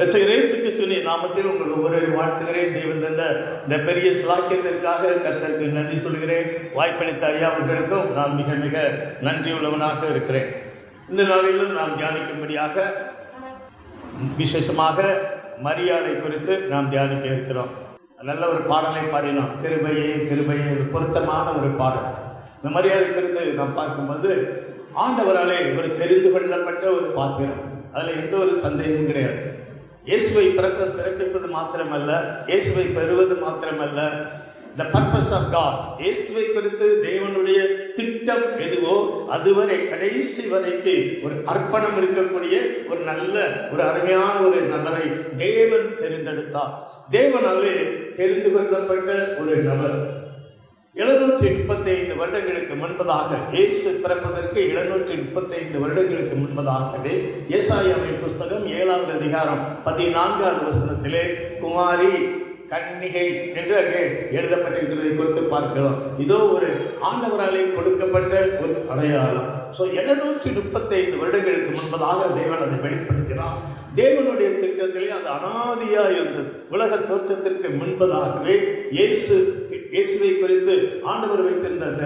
இயேசு கிறிஸ்துவின் நாமத்தில் உங்கள் ஒவ்வொரு வாழ்த்துகிறேன். தேவன் தந்த இந்த பெரிய சிலாக்கியத்திற்காக கர்த்தருக்கு நன்றி சொல்கிறேன். வாய்ப்பளித்த ஐயா அவர்களுக்கும் நான் மிக மிக நன்றியுள்ளவனாக இருக்கிறேன். இந்த நாளிலும் நாம் தியானிக்கும்படியாக விசேஷமாக மரியாதை குறித்து நாம் தியானிக்க இருக்கிறோம். நல்ல ஒரு பாடலை பாடினோம், கிருபையே கிருபையே, பொருத்தமான ஒரு பாடல். இந்த மரியாதை குறித்து நாம் பார்க்கும்போது ஆண்டவராலே ஒரு தெரிந்து கொள்ளப்பட்ட ஒரு பாத்திரம், அதில் எந்த ஒரு சந்தேகமும் கிடையாது. இயேசுவை பிறப்பிப்பது மாத்திரமல்ல, இயேசுவை பெறுவது மாத்திரமல்ல, த பர்பஸ் ஆஃப் காட், இயேசுவை குறித்து தேவனுடைய திட்டம் எதுவோ அதுவரை கடைசி வரைக்கு ஒரு அர்ப்பணம் இருக்கக்கூடிய ஒரு நல்ல ஒரு அருமையான ஒரு நபரை தேவன் தெரிந்தெடுத்தார். தேவனாலே தெரிந்து கொள்ளப்பட்ட ஒரு நபர். 735 வருடங்களுக்கு முன்பதாக, இயேசு பிறப்பதற்கு 735 வருடங்களுக்கு முன்பதாகவே ஏசாயாவின் புஸ்தகம் 7வது அதிகாரம் 14வது வசனத்திலே குமாரி கன்னிகை என்று அங்கே எழுதப்பட்டிருக்கிறதை கொடுத்து பார்க்கிறோம். இதோ ஒரு ஆண்டவராலே கொடுக்கப்பட்ட ஒரு அடையாளம். 735 வருடங்களுக்கு முன்பதாக தேவன் அதை வெளிப்படுத்தினார். தேவனுடைய திட்டத்திலே அது அனாதியா இருந்தது. உலக தோற்றத்திற்கு முன்பதாகவே இயேசுவை குறித்து ஆண்டவர் வைத்திருந்த அந்த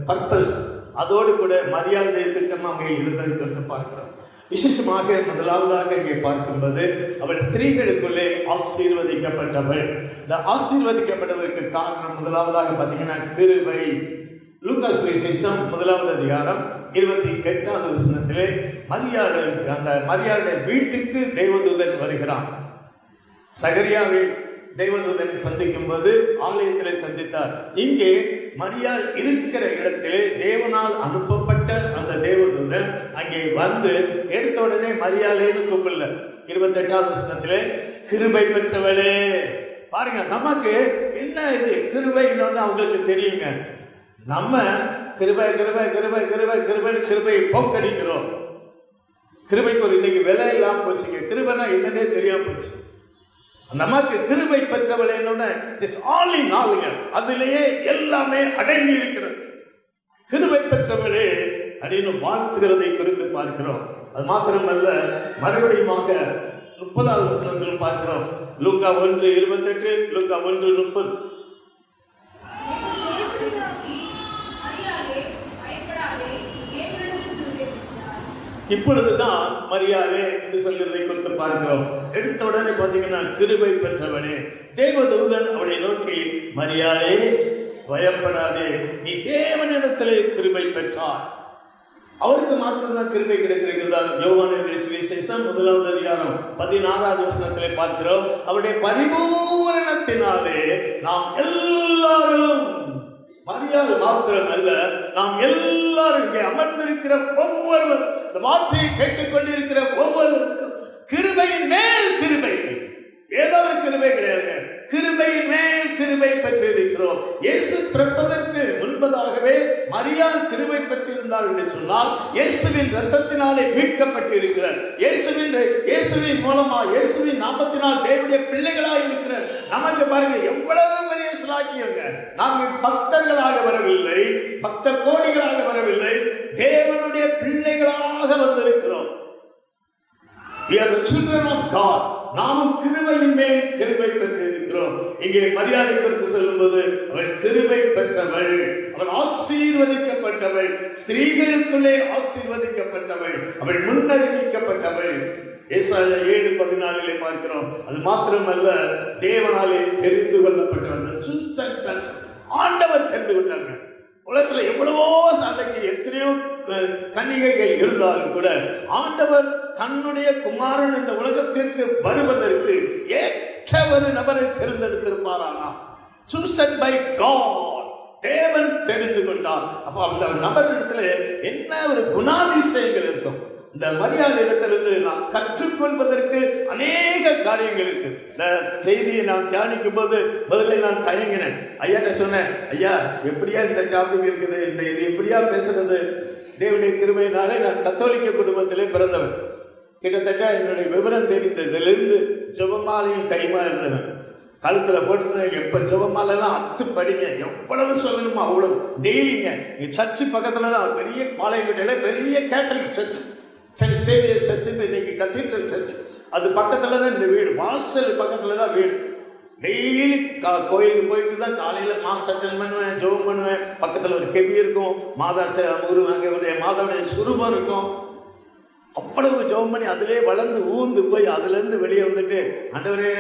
பர்பஸ், அதோடு கூட மரியாதை திட்டம் அங்கே இருந்ததை குறித்து பார்க்கிறோம். விசேஷமாக முதலாவதாக இங்கே பார்க்கும்போது அவள் ஸ்திரீகளுக்குள்ளே ஆசீர்வதிக்கப்பட்டவள். இந்த ஆசீர்வதிக்கப்பட்டதற்கு காரணம் முதலாவதாக பார்த்தீங்கன்னா கிருபை. லூக்கா சுவிசேஷம் 1வது அதிகாரம் 28வது வசனத்திலே மரியாளுடைய வீட்டுக்கு தேவதூதன் வருகிறான். சகரியாவை தேவதூதனை சந்திக்கும் போது ஆலயத்திலே சந்தித்தார். இங்கே மரியாள் இருக்கிற இடத்திலே தேவனால் அனுப்பப்பட்ட அந்த தேவதூதன் அங்கே வந்து எடுத்த உடனே மரியாளேன்னு கூப்பிடல. 28வது வசனத்திலே கிருபை பெற்றவளே. பாருங்க, நமக்கு என்ன இது கிருபைன்னு அவங்களுக்கு தெரியுங்க. நம்ம கிருபை கிருபை கிருபை கிருபை கிருபை கிருபை போக்கடிக்கிறோம். கிருபைக்கு ஒரு இன்னைக்கு விலை இல்லாம போச்சுங்க. கிருபைனா என்னன்னே தெரியாம போச்சு. நமக்கு கிருபை பெற்றவளே, அதிலேயே எல்லாமே அடங்கி இருக்கிறது. கிருபை பெற்றவளே அப்படின்னு வாழ்த்துகிறதை குறித்து பார்க்கிறோம். அது மாத்திரமல்ல, மறுபடியும் 30வது வசனத்தில் பார்க்கிறோம். லூக்கா 1:28, லூக்கா 1:30. இப்பொழுதுதான் மரியாதை என்று சொல்கிறதை குறித்து பார்க்கிறோம். எடுத்த உடனே பார்த்தீங்கன்னா கிருபை பெற்றவனே. தேவதூதன் அவளை நோக்கி, மரியாதை பயப்படாதே, நீ தேவனிடத்திலே கிருபை பெற்றார். அவருக்கு மாத்திரம்தான் கிருபை கிடைத்திருக்கிறதா? யோவானின் சுவிசேஷம் 1வது அதிகாரம் 16வது வசனத்திலே பார்க்கிறோம். அவருடைய பரிபூரணத்தினாலே நாம் எல்லாரும், மரியாதை மாத்திரம் அல்ல, நாம் எல்லாரும் இங்கே அமர்ந்திருக்கிற ஒவ்வொருவரும், இந்த வார்த்தையை கேட்டுக்கொண்டிருக்கிற ஒவ்வொருவருக்கும் கிருபையின் மேல் கிருபை, ஏதாவது கிருபை கிடையாதுங்க, கிருபையின் மேல் கிருபை பெற்றிருக்கிறோம். இயேசு பிறப்பதற்கு முன்பதாகவே மரியாள் கிருபை பெற்றிருந்தார் என்று சொன்னால், இயேசுவின் இரத்தத்தினாலே மீட்கப்பட்டிருக்கிறார். இயேசுவின் மூலமா, இயேசுவின் நாமத்தினால் தேவனுடைய பிள்ளைகளாக இருக்கிறார். நமக்கு பாருங்க எவ்வளவு பெரிய சிலாக்கியங்க. நாம் பக்தர்களாக வரவில்லை, பக்த கோடிகளாக வரவில்லை, தேவனுடைய பிள்ளைகளாக வந்திருக்கிறோம். We are the children of God. நாமும் கிருபையின் மேல் கிருபை பெற்றிருக்கிறோம். இங்கே மரியாதை குறித்து சொல்லும்போது அவள் கிருபை பெற்றவள், அவள் ஆசீர்வதிக்கப்பட்டவள், ஸ்திரீகளுக்குள்ளே ஆசீர்வதிக்கப்பட்டவள், அவள் முன்னறிவிக்கப்பட்டவள். ஏசாயா 7:14 பார்க்கிறோம். அது மாத்திரமல்ல, தேவனாலே தெரிந்து கொள்ளப்பட்டவள். ஆண்டவர் தெரிந்து கொண்டார்கள். உலகத்துல எவ்வளவோ சண்டைக்கு எத்தனையோ கன்னிகைகள் இருந்தாலும் கூட ஆண்டவர் தன்னுடைய குமாரன் இந்த உலகத்திற்கு வருவதற்கு ஏற்ற ஒரு நபரை தேர்ந்தெடுத்திருப்பாரானா? chosen by God, தேவன் தெரிந்து கொண்டார். அப்ப அந்த நபரிடத்துல என்ன ஒரு குணாதிசயங்கள் இருக்கும். இந்த மரியாதை இடத்திலிருந்து நாம் கற்றுக்கொள்வதற்கு அநேக காரியங்கள் இருக்கு. இந்த செய்தியை நான் தியானிக்கும் போது முதல்ல நான் தயங்கினேன். ஐயா சொன்னேன், ஐயா எப்படியா இந்த டாபிக் இருக்குது, இந்த இது எப்படியா பேசுறது? தேவனுடைய கிருபையினாலே நான் கத்தோலிக்க குடும்பத்திலே பிறந்தவன். கிட்டத்தட்ட என்னுடைய விவரம் தெரிந்ததிலிருந்து ஜெபமாலையும் கைமா இருந்தவன். கழுத்துல போட்டு எப்ப ஜெபமாலாம் அத்துப்படிங்க, எவ்வளவு சொல்லணுமோ அவ்வளவு டெய்லிங்க. சர்ச்சு பக்கத்துல தான் பெரிய மாலைக்கட்டையில பெரிய catholic church, Saint Xavier church, இன்னைக்கு கத்தீட்ரல் சர்ச். அது பக்கத்துல தான் இந்த வீடு, வாசல் பக்கத்துல தான் வீடு. டெய்லி கோயிலுக்கு போயிட்டு தான் காலையில் மாஸ் அட்டன் பண்ணுவேன், ஜெபம் பண்ணுவேன். பக்கத்தில் ஒரு கெபி இருக்கும், அங்கே மாதாவுடைய சுரூபம் இருக்கும். அவ்வளவு ஜெபம் பண்ணி அதிலே வளர்ந்து ஊர்ந்து போய் அதுலேருந்து வெளியே வந்துட்டு, ஆண்டவரே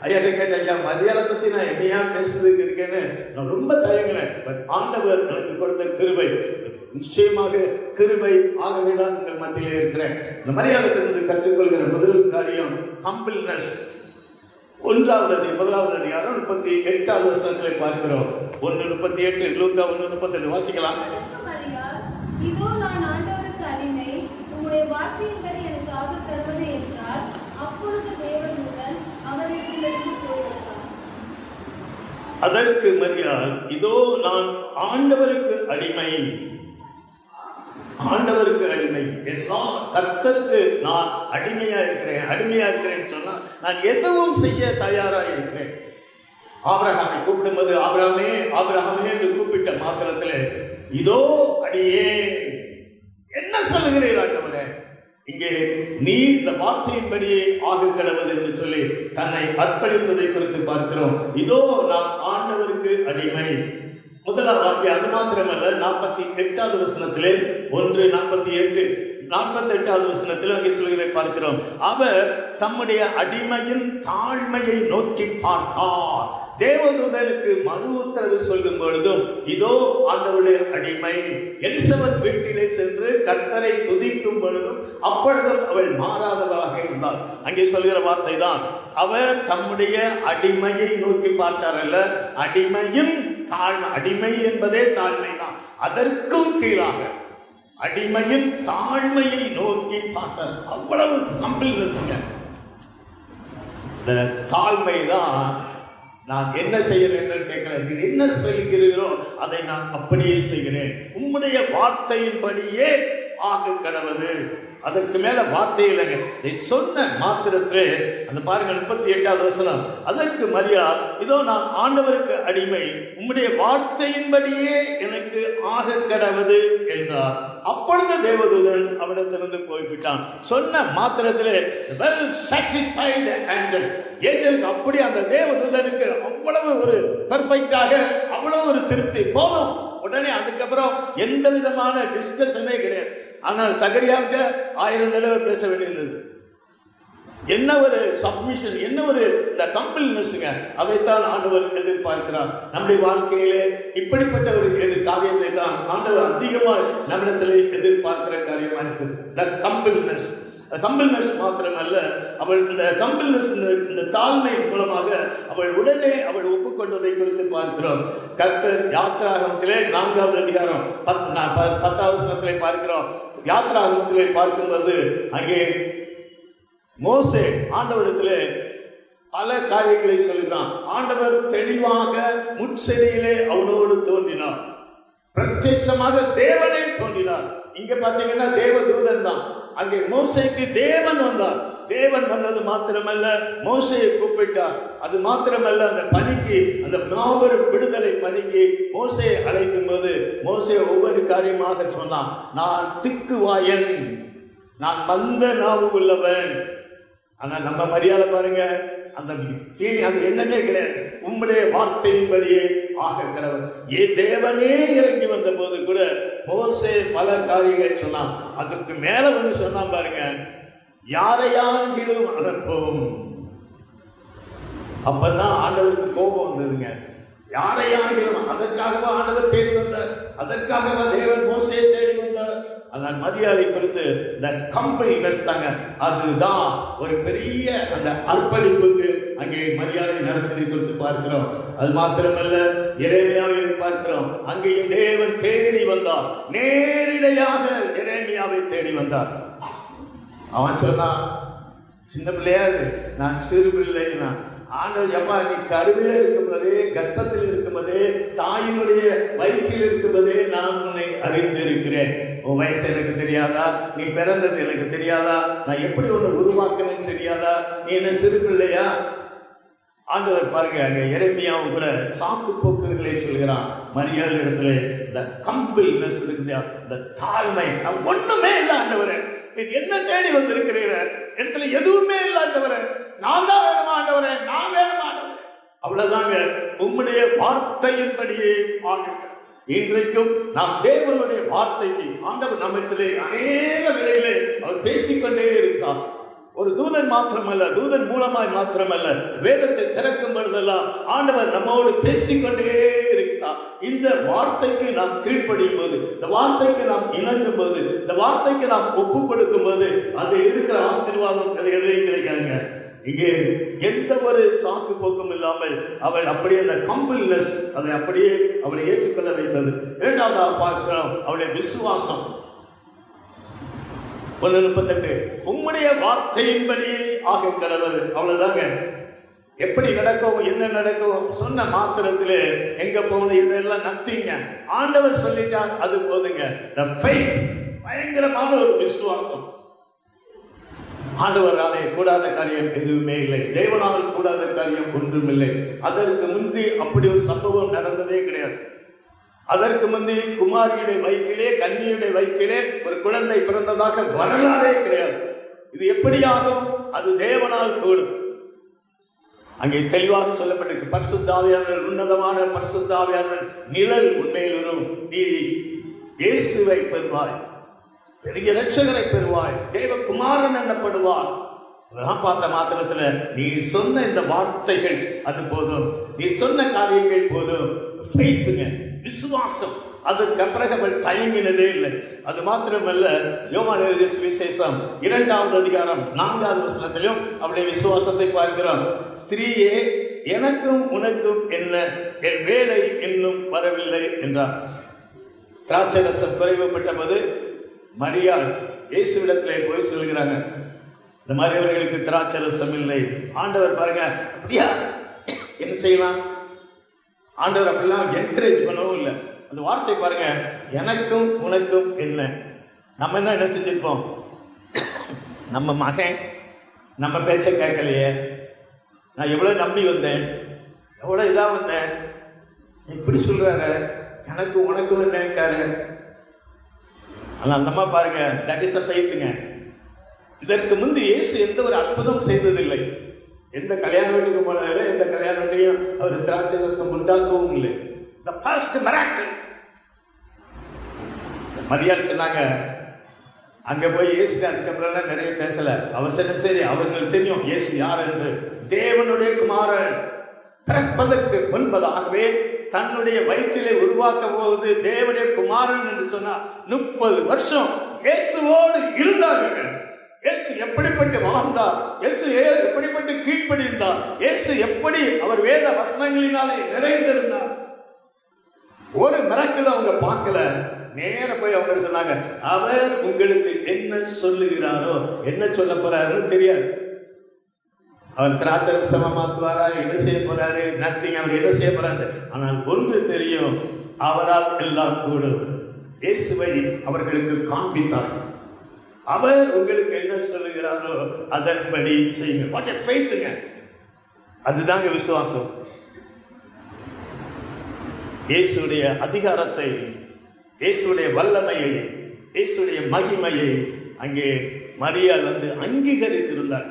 ஐயாட்ட கேட்டேன், ஐயா மரியாதை பற்றி நான் என்னையா பேசுறதுக்கு இருக்கேன்னு நான் ரொம்ப தயங்கினேன். பட் ஆண்டவர் எனக்கு கொடுத்த கிருபை, நிச்சயமாக கிருபை. ஆகவே தான் உங்கள் மத்தியிலே இருக்கிறேன். இந்த மரியாதையிலிருந்து கற்றுக்கொள்கிற முதல் காரியம் ஹம்பிள்னஸ். 1 அதிகாரம் 38வது வசனத்திலே பார்க்கிறோம். 1:38, லூக்கா 1:38 வாசிக்கலாம். இதோ நான் ஆண்டவருக்கு அடிமை, உம்முடைய வார்த்தையின்படி எனக்கு ஆகக் கடவது என்றார். அப்பொழுது தேவதூதன் அவரிடத்திலிருந்து போய்விட்டார். அதற்கு மரியாள், இதோ நான் ஆண்டவருக்கு அடிமை, ஆண்டவருக்கு அடிமை, எல்லா கர்த்தருக்கு நான் அடிமையா இருக்கிறேன் சொன்னா நான் எதுவும் செய்ய தயாரா இருக்கிறேன். ஆபிரகாமை கூப்பிடும்போது ஆபிரகாமே என்று கூப்பிட்ட மாத்திரத்தில் இதோ அடியே, என்ன சொல்லுகிறீர் ஆண்டவரே? இங்கே நீ இந்த வார்த்தையின்படியே ஆக கடவுள் என்று சொல்லி தன்னை அர்ப்பணித்ததை குறித்து பார்க்கிறோம். இதோ நான் ஆண்டவருக்கு அடிமை. முதலாவது அது மாத்திரமல்ல, 48வது வசனத்திலே 1:48 வசனத்தில் அங்கே சொல்கிறதை பார்க்கிறோம். அவர் தம்முடைய அடிமையின் தாழ்மையை நோக்கி பார்த்தார். தேவதூதனுக்கு மறு உத்தரவு சொல்லும் பொழுதும் இதோ ஆண்டவருடைய அடிமை. எலிசபெத் வீட்டிலே சென்று கர்த்தரை துதிக்கும் பொழுதும் அப்பொழுதும் அவள் மாறாதவளாக இருந்தாள். அங்கே சொல்கிற வார்த்தை தான், அவர் தம்முடைய அடிமையை நோக்கி பார்த்தார் அல்ல, அடிமையின் தாழ்மை. அடிமை என்பதே தாழ்மை தான். அதற்கும் கீழாக அடிமையின் தாழ்மையை நோக்கி பார்த்தார். அவ்வளவு கம்பல்னஸ். இந்த தாழ்மை தான். நான் என்ன செய்கிறேன் என்று கேட்கல, நீ என்ன சொல்கிறீரோ அதை நான் அப்படியே செய்கிறேன், உம்முடைய வார்த்தையின்படியே ஆக கடவுது. அதற்கு மேல வார்த்தை இல்லைங்க. இதை சொன்ன மாத்திரத்திலே அந்த பாருங்க 38வது வசனம். அதற்கு மரியாள், இதோ நான் ஆண்டவருக்கு அடிமை, உம்முடைய வார்த்தையின்படியே எனக்கு ஆக கடவுது என்றார். அப்பொழுது தேவதூதன் அவரிடத்திலிருந்து போய்விட்டான். சொன்ன மாத்திரத்திலே வெல் சாட்டிஸ்ஃபைடு ஏஞ்சல். ஏஞ்சலுக்கு அப்படி அந்த தேவதூதனுக்கு அவ்வளவு ஒரு பெர்ஃபெக்டாக அவ்வளவு ஒரு திருப்தி போதும். உடனே அதுக்கப்புறம் எந்த விதமான டிஸ்கஷனே கிடையாது. ஆனால் சகரியாவிட்ட 1000 தடவை பேச வேண்டியிருந்தது. என்ன ஒரு சப்மிஷன், என்ன ஒரு இந்த கம்பல்னஸ்ங்க. அதைத்தான் ஆண்டவர் எதிர்பார்க்கிறார். நம்முடைய வாழ்க்கையிலே இப்படிப்பட்ட ஒரு காரியத்தை தான் ஆண்டவர் அதிகமாக நம்மிடத்திலே எதிர்பார்க்கிற காரியமா இருக்குது. த கம்பல்னஸ். கம்பல்னஸ் மாத்திரமல்ல, அவள் இந்த கம்பல்னஸ், இந்த தாழ்மை மூலமாக அவள் உடனே அவள் ஒப்புக்கொண்டதை குறித்து பார்க்கிறோம். கர்த்தர் யாத்திராகமத்திலே 4வது அதிகாரம் 10வது வசனத்திலே பார்க்கிறோம். யாத்திராகமத்திலே பார்க்கும்போது அங்கே மோசே ஆண்டவரிடத்திலே பல காரியங்களை சொல்கிறான். ஆண்டவர் தெளிவாக முட்செடியிலே அவனோடு தோன்றினார். பிரத்யட்சமாக தேவனே தோன்றினார். இங்க பாத்தீங்கன்னா தேவதூதன் தான். அங்கே மோசேக்கு தேவன் வந்தார். தேவன் வந்தது மாத்திரமல்ல, மோசையை கூப்பிட்டார். அது மாத்திரமல்ல, அந்த பணிக்கு, அந்த மாபெரும் விடுதலை பணிக்கு மோசையை அழைக்கும் போது மோசே ஒவ்வொரு காரியமாக சொன்னான். நான் திக்குவாயன், நான் மந்த நாவு உள்ளவன். ஆனா நம்ம மரியாதை பாருங்க, அந்த அது என்னன்னே கிடையாது. உம்முடைய வார்த்தையின்படியே ஆக கடவுள். தேவனே இறங்கி வந்த போது கூட மோசே பல காரியங்களை சொன்னான். அதுக்கு மேல வந்து சொன்னான் பாருங்க, யாரையாகிலும் அனுப்பும். அப்பதான் ஆண்டவருக்கு கோபம் வந்ததுங்க. யாரையாகிலும், அதற்காகவா ஆண்டவர் தேடி வந்தார், அதற்காகவா தேவன் மோசையை தேடி வந்தார். ஆனால் மரியாதை குறித்து இந்த கம்பல்னஸ் தாங்க, அதுதான் ஒரு பெரிய அந்த அர்ப்பணிப்புக்கு அங்கே மரியாதை நடத்ததை குறித்து பார்க்கிறோம். அது மாத்திரமல்ல, எரேமியாவை பார்க்கிறோம். அங்கேயும் தேவன் தேடி வந்தார், நேரிடையாக எரேமியாவை தேடி வந்தார். அவன் சொன்னான், சின்ன பிள்ளையாது, நான் சிறு பிள்ளை. ஆண்டவர், அப்பா நீ கருவில இருக்கும்போதே, கர்ப்பத்தில் இருக்கும்போதே, தாயினுடைய வயிற்றில் இருக்கும்போதே நான் உன்னை அறிந்திருக்கிறேன். உன் வயசு எனக்கு தெரியாதா? நீ பிறந்தது எனக்கு தெரியாதா? நான் எப்படி உன்னை உருவாக்கினேன்னு தெரியாதா? நீ என்ன சிறு பிள்ளையா? ஆண்டவர் பாருங்க, அங்க எரேமியாவும் கூட சாக்கு போக்குகளை சொல்கிறான். மரியாதை இடத்துல இந்த கம்பல்னஸ் இருக்குது, இந்த தாழ்மை. நான் ஒண்ணுமே இல்லை ஆண்டவரே, நீர் என்ன தேடி வந்திருக்கிறீர்கள்? இடத்துல எதுவுமே இல்லை ஆண்டவரே. நான் தான் வேணுமா ஆண்டவரே? நான் வேணுமா ஆண்டவரே? அவ்வளவுதாங்க. உம்முடைய வார்த்தையின்படியே ஆகுங்க. இன்றைக்கும் நாம் தேவனுடைய வார்த்தைக்கு ஆண்டவர் நம்மிடத்திலே அநேக வேளையிலே அவர் பேசிக்கொண்டே இருக்கிறார். ஒரு தூதன் மாத்திரமல்ல, தூதன் மூலமாய் மாத்திரமல்ல, வேதத்தை திறக்கும் பொழுதெல்லாம் ஆண்டவர் நம்மோடு பேசிக்கொண்டே இருக்கிறார். இந்த வார்த்தைக்கு நாம் கீழ்ப்படியும் போது, இந்த வார்த்தைக்கு நாம் இணங்கும் போது, இந்த வார்த்தைக்கு நாம் ஒப்பு கொடுக்கும் போது அது இருக்கிற ஆசீர்வாதம் எதையும் கிடைக்காதுங்க. இங்கே எந்த ஒரு சாக்கு போக்கும் இல்லாமல் அவள் அப்படியே அந்த கம்பல்னஸ் அதை அப்படியே அவளை ஏற்றுக்கொள்ள வைத்தது. இரண்டாவதாக பார்க்கிறோம் அவளுடைய விசுவாசம். 1:38 உம்முடைய வார்த்தையின்படி ஆக கடவுள். அவ்வளவுதாங்க. எப்படி நடக்கும், என்ன நடக்கும் சொன்ன மாத்திரத்திலே எங்க போகணும், இதெல்லாம் நத்திங்க. ஆண்டவர் சொல்லிட்டார், அது போதுங்க. The faith, பயங்கரமான ஒரு விசுவாசம். ஆண்டவராலே கூடாத காரியம் எதுவுமே இல்லை. தேவனால் கூடாத காரியம் ஒன்றும் இல்லை. அதற்கு முந்தி அப்படி ஒரு சம்பவம் நடந்ததே கிடையாது. அதற்கு முந்தி குமாரியுடைய வயிற்றிலே, கன்னியுடைய வயிற்றிலே ஒரு குழந்தை பிறந்ததாக வரலாறே கிடையாது. இது எப்படியாகும்? அது தேவனால் கூடும். அங்கே தெளிவாக சொல்லப்பட்டிருக்கு, பரிசுத்த ஆவியானவர், உன்னதமான பரிசுத்த ஆவியானவர் நிழல் உண்மையில் வரும். நீ இயேசுவை பெறுவாய், பெரிய இரட்சகரை பெறுவாய், தேவகுமாரன் என்னப்படுவார். அதெல்லாம் பார்த்த மாத்திரத்துல நீ சொன்ன இந்த வார்த்தைகள் அது போதும், நீ சொன்ன காரியங்கள் போதும். ஃபெய்த்துங்க, விசுவாசம். அதற்கு பிறகு அவள் தயங்கினதே இல்லை. அது மாத்திரமல்ல, யோவான் எழுதிய சுவிசேஷம் 2வது அதிகாரம் 4வது வசனத்திலும் அவளுடைய விசுவாசத்தை பார்க்கிறோம். ஸ்திரீயே, எனக்கும் உனக்கும் என்ன, என் வேலை இன்னும் வரவில்லை என்றார். திராட்சை ரசம் குறைவுபட்ட போது மரியாள் இயேசுவிடத்திலே போய் சொல்லுகிறாங்க, இந்த மாதிரி அவர்களுக்கு திராட்சை ரசம் இல்லை. ஆண்டவர் பாருங்க, அப்படியா என்ன செய்யலாம்? ஆண்டவர் அப்படிலாம் என்கரேஜ் பண்ணவும் இல்லை. அந்த வார்த்தை பாருங்க, எனக்கும் உனக்கும் என்ன. நம்ம என்ன செஞ்சிருப்போம்? நம்ம மகன் நம்ம பேச்சை கேட்கலையே, நான் எவ்வளோ நம்பி வந்தேன், எவ்வளோ இதாக வந்தேன், இப்படி சொல்றாரு, எனக்கு உனக்கும் என்னக்காரு. ஆனால் அந்த அம்மா பாருங்க, தட் இஸ் த ஃபெய்த்துங்க. இதற்கு முந்தி இயேசு எந்த ஒரு அற்புதம் செய்ததில்லை. எந்த கல்யாண வீட்டுக்கு போனதில்லை, எந்த கல்யாண வீட்டையும் அவர் திராட்சை ரசம் உண்டாக்கவும் இல்லை. The first miracle. மரியாள் சொன்னாங்க, அங்க போய் இயேசு அதுக்கப்புறம் நிறைய பேசல. அவர் சொன்ன சரி, அவர்களுக்கு தெரியும் இயேசு யார் என்று. தேவனுடைய குமாரன் பிறப்பதற்கு முன்பதாகவே தன்னுடைய வயிற்றிலே உருவாக்க போவது தேவனுடைய குமாரன் என்று சொன்னார். 30 வருஷம் இயேசுவோடு இருந்தாங்க. இயேசு எப்படிப்பட்டு வாழ்ந்தார், இயேசு எப்படிப்பட்டு கீழ்ப்படிந்தார், இயேசு எப்படி அவர் வேத வசனங்களினாலே நிறைந்திருந்தார். ஒரு மிராக்கிள் அவங்க பார்க்கல. நேர போய் அவங்க சொன்னாங்க, அவர் உங்களுக்கு என்ன சொல்லுகிறாரோ, என்ன சொல்ல போறாருன்னு தெரியாது. அவர் திராட்சை ரசமா மாற்றுவாரா, என்ன செய்ய போறாரு, நத்திங். அவர் என்ன செய்ய போறாரு. ஆனால் ஒன்று தெரியும், அவரால் எல்லாம் கூடும். இயேசுவை அவர்களுக்கு காண்பித்தார். அவர் உங்களுக்கு என்ன சொல்லுகிறாரோ அதன்படி செய்யுங்க. வாட் எ ஃபெய்த்துங்க. அதுதாங்க விசுவாசம். இயேசுடைய அதிகாரத்தை, இயேசுடைய வல்லமையை, இயேசுடைய மகிமையை அங்கே மரியாள் அங்கீகரித்திருந்தார்.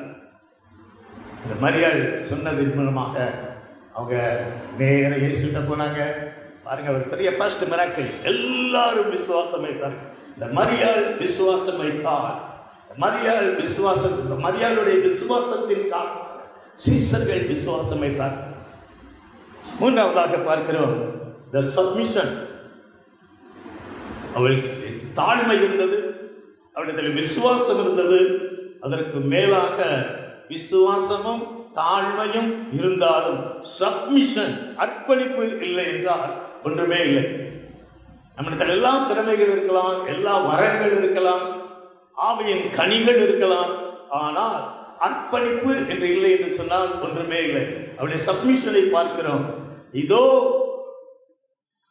இந்த மரியாள் சொன்னதின் மூலமாக அவங்க நேர இயேசுகிட்ட போனாங்க. பாருங்க, அவர் பெரிய ஃபர்ஸ்ட் மிராக்கிள். எல்லாரும் விசுவாசம் வைத்தார்கள். இந்த மரியாள் விசுவாசம் வைத்தார். மரியாள் விசுவாசம், மரியாளுடைய விசுவாசத்தின் காரணம் சீசர்கள் விசுவாசம் வைத்தார். மூன்றாவதாக பார்க்கிறோம், the submission. அவளுக்கு தாழ்மை இருந்தது, அவளிடத்தில் விசுவாசம் இருந்தது. அதற்கு மேலாக விசுவாசமும் தாழ்மையும் இருந்தாலும் சப்மிஷன், அர்ப்பணிப்பு இல்லை என்றால் ஒன்றுமே இல்லை. நம்மிடத்தில் எல்லா திறமைகள் இருக்கலாம், எல்லா வரங்கள் இருக்கலாம், ஆவியின் கனிகள் இருக்கலாம், ஆனால் அர்ப்பணிப்பு என்று இல்லை என்று சொன்னால் ஒன்றுமே இல்லை. அவருடைய சப்மிஷனை பார்க்கிறோம். இதோ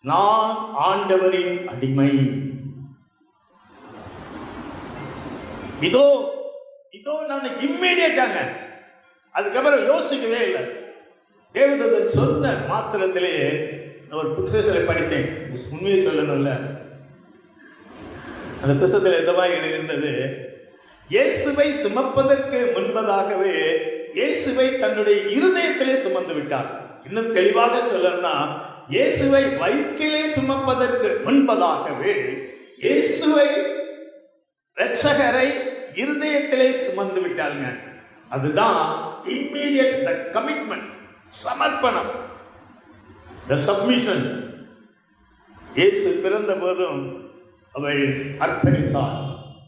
நான் ஆண்டவரின் அடிமை, இதோ இதோ நான் இம்மீடியட்டாங்க. அதுக்கப்புறம் யோசிக்கவே இல்லை. தேவதூதன் சொன்ன மாத்திரத்திலேயே ஒரு புத்தகத்தில் படித்தேன், உண்மையை சொல்லணும்ல. அந்த புத்தகத்தில் எதமாக எழுதியிருந்தது, இயேசுவை சுமப்பதற்கு முன்பதாகவே இயேசுவை தன்னுடைய இருதயத்திலே சுமந்து விட்டார். இன்னும் தெளிவாக சொல்லணும்னா, இயேசுவை வயிற்றிலே சுமப்பதற்கு முன்பதாகவே இயேசுவை இரட்சகரை இருதயத்திலே சுமந்து விட்டாருங்க. அதுதான் இம்மீடியட் த கமிட்மெண்ட், சமர்ப்பணம், த சப்மிஷன். இயேசு பிறந்த போதும் அவள் அர்ப்பணித்தாள்,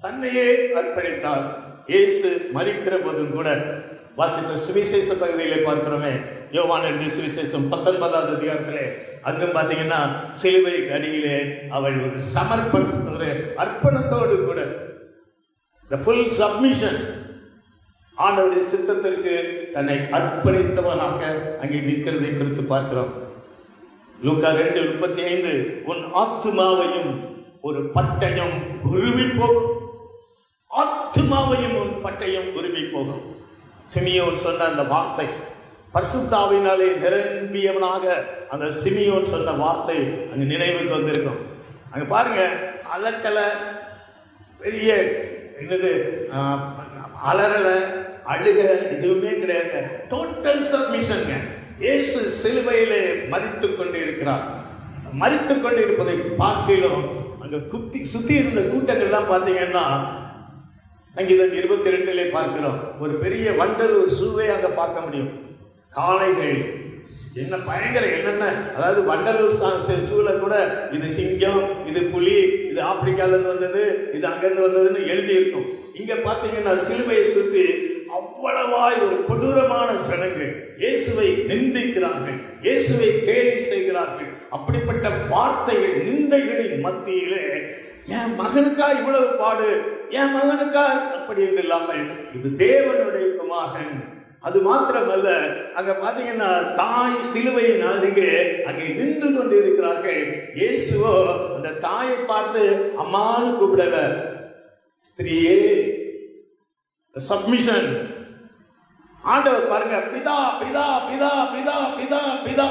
தன்னையே அர்ப்பணித்தாள். இயேசு மரிக்கிற போதும் கூட வாசித்த சுவிசேஷ பகுதியிலே பார்க்கிறோமே, யோவான் எழுதிய சுவிசேஷம் 19வது அதிகாரத்திலே, அங்கும் பார்த்தீங்கன்னா சிலுவை அடியிலே அவள் ஒரு சமர்ப்பணத்தோடு அர்ப்பணத்தோடு கூட the full submission, ஆண்டவருடைய சித்தத்திற்கு தன்னை அர்ப்பணித்தவனாக அங்கே நிற்கிறதை குறித்து பார்க்கிறோம். லூக்கா 2:35, உன் ஆத்துமாவையும் ஒரு பட்டயம் உருவி போகும், ஆத்துமாவையும் உன் பட்டயம் உருவி போகும். சிமியோன் சொன்ன அந்த வார்த்தை, பரிசுத்தாவினாலே நிரம்பியவனாக அந்த சிமியோன் சொன்ன வார்த்தை அங்கே நினைவுக்கு வந்திருக்கும். அங்கே பாருங்க, அலட்டலை, பெரிய என்னது அலறல அழுக எதுவுமே கிடையாது. டோட்டல் சப்மிஷன்ங்க. இயேசு சிலுவையிலே மரித்து கொண்டு இருக்கிறார். மரித்து கொண்டு இருப்பதை பார்க்கிலும் அங்கே சுத்தி இருந்த கூட்டங்கள்லாம் பார்த்தீங்கன்னா, சங்கீதம் 22 பார்க்கிறோம், ஒரு பெரிய வண்டல் ஒரு சூவை அங்கே பார்க்க முடியும். காளைகள் என்ன பயங்கர என்னென்ன, அதாவது வண்டலூர் சூழ கூட இது சிங்கம், இது புலி, இது ஆப்பிரிக்காவிலிருந்து வந்தது, இது அங்கிருந்து வந்ததுன்னு எழுதியிருக்கும். இங்க பார்த்தீங்கன்னா சிலுவையை சுற்றி அவ்வளவாய் ஒரு கொடூரமான ஜனங்கள் இயேசுவை நிந்திக்கிறார்கள், இயேசுவை கேலி செய்கிறார்கள். அப்படிப்பட்ட வார்த்தைகள், நிந்தைகளின் மத்தியிலே என் மகனுக்கா இவ்வளவு பாடு, என் மகனுக்கா அப்படி என்று இல்லாமல் இது தேவனுடைய குமாரன். அது மாத்திரமல்ல, அங்க பாத்தீங்கன்னா தாய் சிலுவையின் அருகே அங்கே நின்று கொண்டு இருக்கிறார்கள். இயேசுவோ அந்த தாயை பார்த்து அம்மான்னு கூப்பிடல, ஸ்திரீயே, சப்மிஷன். ஆண்டவர் பாருங்க, பிதா பிதா பிதா பிதா பிதா பிதா.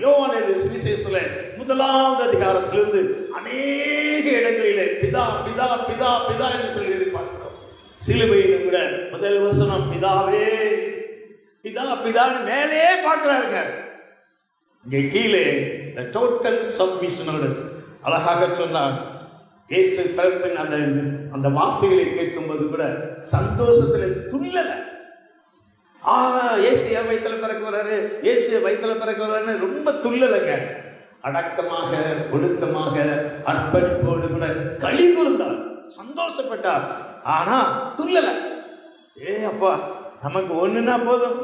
யோவான் எழுதிய சுவிசேஷத்துல 1வது அதிகாரத்திலிருந்து அநேக இடங்களிலே பிதா பிதா பிதா பிதா என்று சொல்லி பார்க்கிறோம். சிலுவையிலும் கூட முதல் வசனம் பிதாவே பிதா பிதான்னு மேலே பார்க்கிறாருங்க. இங்கே கீழே இந்த டோட்டல் சப்மிஷனோடு அழகாக சொன்னார். இயேசு தரப்பின் அந்த அந்த வார்த்தைகளை கேட்கும்போது கூட சந்தோஷத்துல துள்ளல. இயேசு வயிற்றுல பிறக்க வர்றாரு, இயேசு வயிற்றுல பிறக்க வர்றாருன்னு ரொம்ப துள்ளலைங்க. அடக்கமாக, ஒடுக்கமாக, அர்ப்பணிப்போடு கூட களி கூர்ந்தார், சந்தோஷப்பட்டார். ஆனா துள்ளல. அப்பா, நமக்கு ஒண்ணுன்னா போதும்,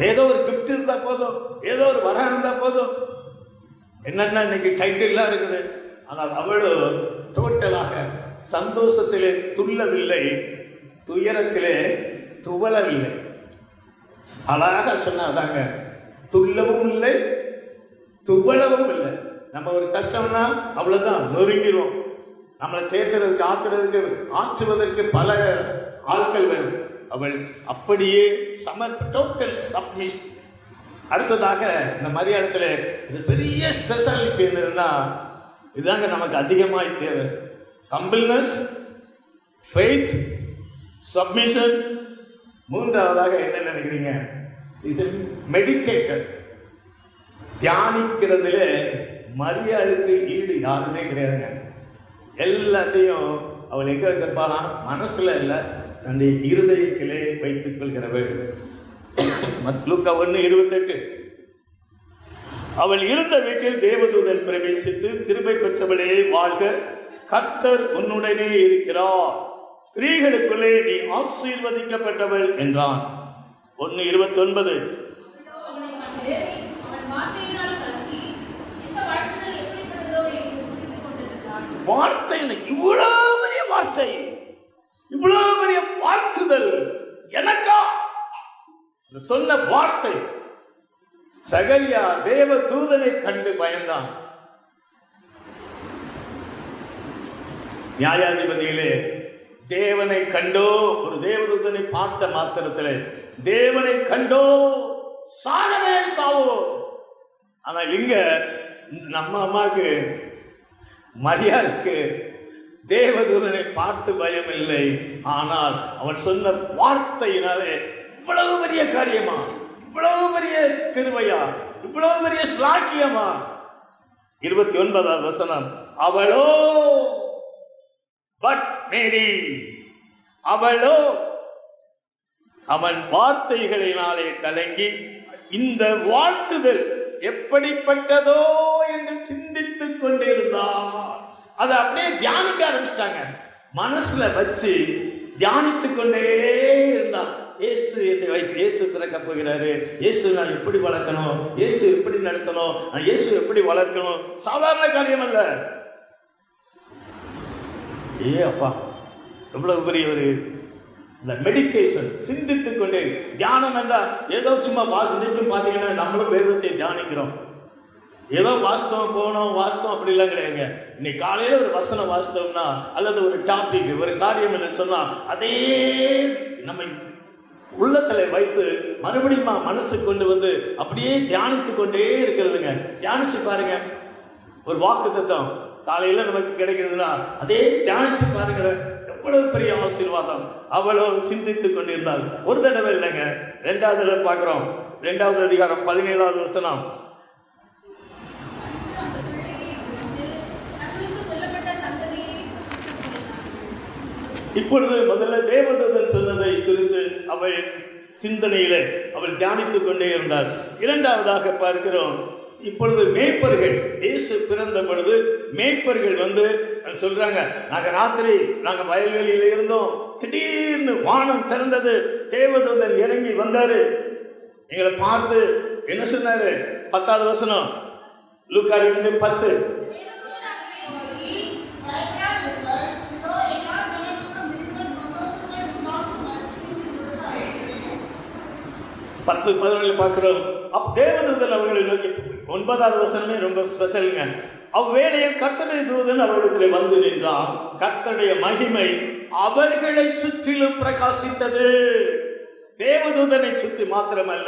ஏதோ ஒரு கிஃப்ட் இருந்தா போதும், ஏதோ ஒரு வரம் இருந்தா போதும், என்னென்ன இன்னைக்கு டைட்டில்லாம் இருக்குது. ஆனால் அவளும் டோட்டலாக சந்தோஷத்திலே துள்ளவில்லை, துயரத்திலே துவளவில்லை. அழகாக சொன்னாதாங்க, துள்ளவும் இல்லை, துவளவும் இல்லை. நம்ம ஒரு கஷ்டம்னா அவ்வளவுதான், நொறுங்கிடும். நம்மளை தேர்ந்தெடுக்கிறதுக்கு ஆற்றுவதற்கு பல ஆட்கள் வேணும். அவள் அப்படியே டோட்டல் சப்மிஷன். அடுத்ததாக இந்த மரியாதத்தில் இது பெரிய ஸ்பெஷாலிட்டி என்னதுன்னா, இதுதாங்க நமக்கு அதிகமாக தேவை. Humbleness, faith, submission. மூன்றாவதாக என்ன நினைக்கிறீங்க? Is meditator. தியானிக்கிறதுல மரியாளுக்கு ஈடு யாருமே கிடையாதுங்க. எல்லாத்தையும் அவள் எங்க வச்சிருப்பானா? மனசுல இல்லை, தன்னுடைய இருதயத்திலே வைத்துக் கொள்கிறவள். லூக்கா 1:28, அவள் இருந்த வீட்டில் தேவதூதன் பிரவேசித்து, கிருபை பெற்றவளே வாழ்க, கர்த்தர் உன்னுடனே இருக்கிறார், ஸ்திரீகளுக்குள்ளே நீ ஆசீர்வதிக்கப்பட்டவள் என்றான். 1:29, வார்த்தை, இவ்வளவு பெரிய வார்த்தை, இவ்வளவு பெரிய வாழ்த்துதல் எனக்கா? சொன்ன வார்த்தை. சகரியா தேவ தூதனை கண்டு பயந்தான். நியாயாதிபதியிலே தேவனை கண்டோ, ஒரு தேவதூதனை பார்த்த மாத்திரத்திலே தேவனை கண்டோ சாகவே சாவோ. ஆனால் இங்க நம்ம அம்மாவுக்கு, மரியாளுக்கு தேவதூதனை பார்த்து பயம் இல்லை. ஆனால் அவன் சொன்ன வார்த்தையினாலே இவ்வளவு பெரிய காரியமா, இவ்வளவு பெரிய கிருபையா, இவ்வளவு பெரிய ஸ்லாக்கியமா. 29வது வசனம், அவளோ பட் மேரி, அவளோ அவன் வார்த்தைகளினாலே கலங்கி இந்த வாழ்த்துதல் எப்படிப்பட்டதோ என்று சிந்தித்துக் கொண்டிருந்தார். அதை அப்படியே தியானிக்க ஆரம்பிச்சிட்டாங்க. மனசுல வச்சு தியானித்துக் கொண்டே இருந்தான். இயேசு என்னை வயிற்று, இயேசு பிறக்க போகிறாரு, இயேசு நான் எப்படி வளர்க்கணும், இயேசு எப்படி நடத்தணும், நான் இயேசு எப்படி வளர்க்கணும். சாதாரண காரியம் அல்ல. அப்பா எவ்வளவு பெரிய ஒரு இந்த மெடிடேஷன், சிந்தித்துக் கொண்டே தியானம் என்றால் ஏதோ சும்மா வாசிக்கும். பார்த்தீங்கன்னா நம்மளும் வேதத்தை தியானிக்கிறோம், ஏதோ வாஸ்தவம் போனோம் வாஸ்தவம் அப்படிலாம் கிடையாதுங்க. இன்னைக்கு காலையில் ஒரு வசனம் வாஸ்தவம்னா அல்லது ஒரு டாபிக் ஒரு காரியம் என்று சொன்னால் அதே நம்ம உள்ளத்தில் வைத்து மறுபடியும் மனசு கொண்டு வந்து அப்படியே தியானித்து கொண்டே இருக்கிறதுங்க. தியானிச்சு பாருங்க, ஒரு வாக்கு தத்துவம் காலையில் நமக்கு கிடைக்கிறதுனா அதே தியானிச்சு பாருங்க, எவ்வளவு பெரிய ஆசீர்வாதம். அவ்வளோ சிந்தித்து கொண்டிருந்தால் ஒரு தடவை இல்லைங்க, 2வது தடவை பார்க்குறோம். 2வது அதிகாரம் 17வது வசனம். இப்பொழுது முதல்ல தேவதூதன் சொன்னதை குறித்து அவள் சிந்தனையில அவள் தியானித்துக் கொண்டே இருந்தாள். 2வதாக பார்க்கிறோம், இப்பொழுது மேய்ப்பர்கள், இயேசு பிறந்த பொழுது மேய்ப்பர்கள் வந்து சொல்றாங்க, ராத்திரி நாங்க வயல்வெளியில இருந்தோம், திடீர்னு வானம் திறந்தது, தேவதூதன் இறங்கி வந்தாரு, எங்களை பார்த்து என்ன சொன்னாரு? 10வது வசனம், லூக்கா 2:10. பத்து 11 பார்க்கிறோம். தேவதூதன் அவர்களை நோக்கி, 9வது வசனமே ரொம்ப ஸ்பெஷலுங்க. அவ்வேளையில் கர்த்தருடைய தூதன் அவர்களிடத்தில் வந்து நின்றான், கர்த்தருடைய மகிமை அவர்களை சுற்றிலும் பிரகாசித்தது. தேவதூதனை சுற்றி மாத்திரமல்ல,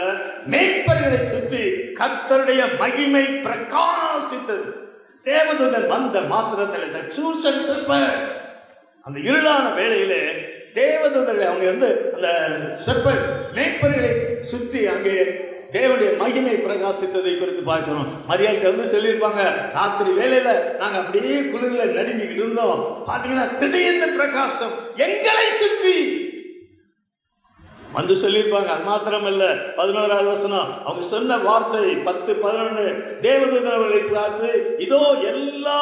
மேய்ப்பர்களை சுற்றி கர்த்தருடைய மகிமை பிரகாசித்தது. தேவதூதன் வந்த மாத்திரத்தில் அந்த இருளான வேளையிலே தேவதூதர்கள் அவங்க வந்து அந்த செப்பல் மேய்ப்பர்களை சுற்றி அங்கே தேவனுடைய மகிமை பிரகாசித்ததை குறித்து பார்க்கிறோம். மரியாதை வந்து சொல்லியிருப்பாங்க, ராத்திரி வேளையில நாங்க அப்படியே குளிர்ல நடுங்கிக்கிட்டு இருந்தோம், பாத்தீங்கன்னா திடீர்னு பிரகாசம் எங்களை சுற்றி வந்து சொல்லியிருப்பாங்க. அது மாத்திரமல்ல, 11வது வசனம் அவங்க சொன்ன வார்த்தை 10-11, தேவதூதன் அவர்களை பார்த்து, இதோ எல்லா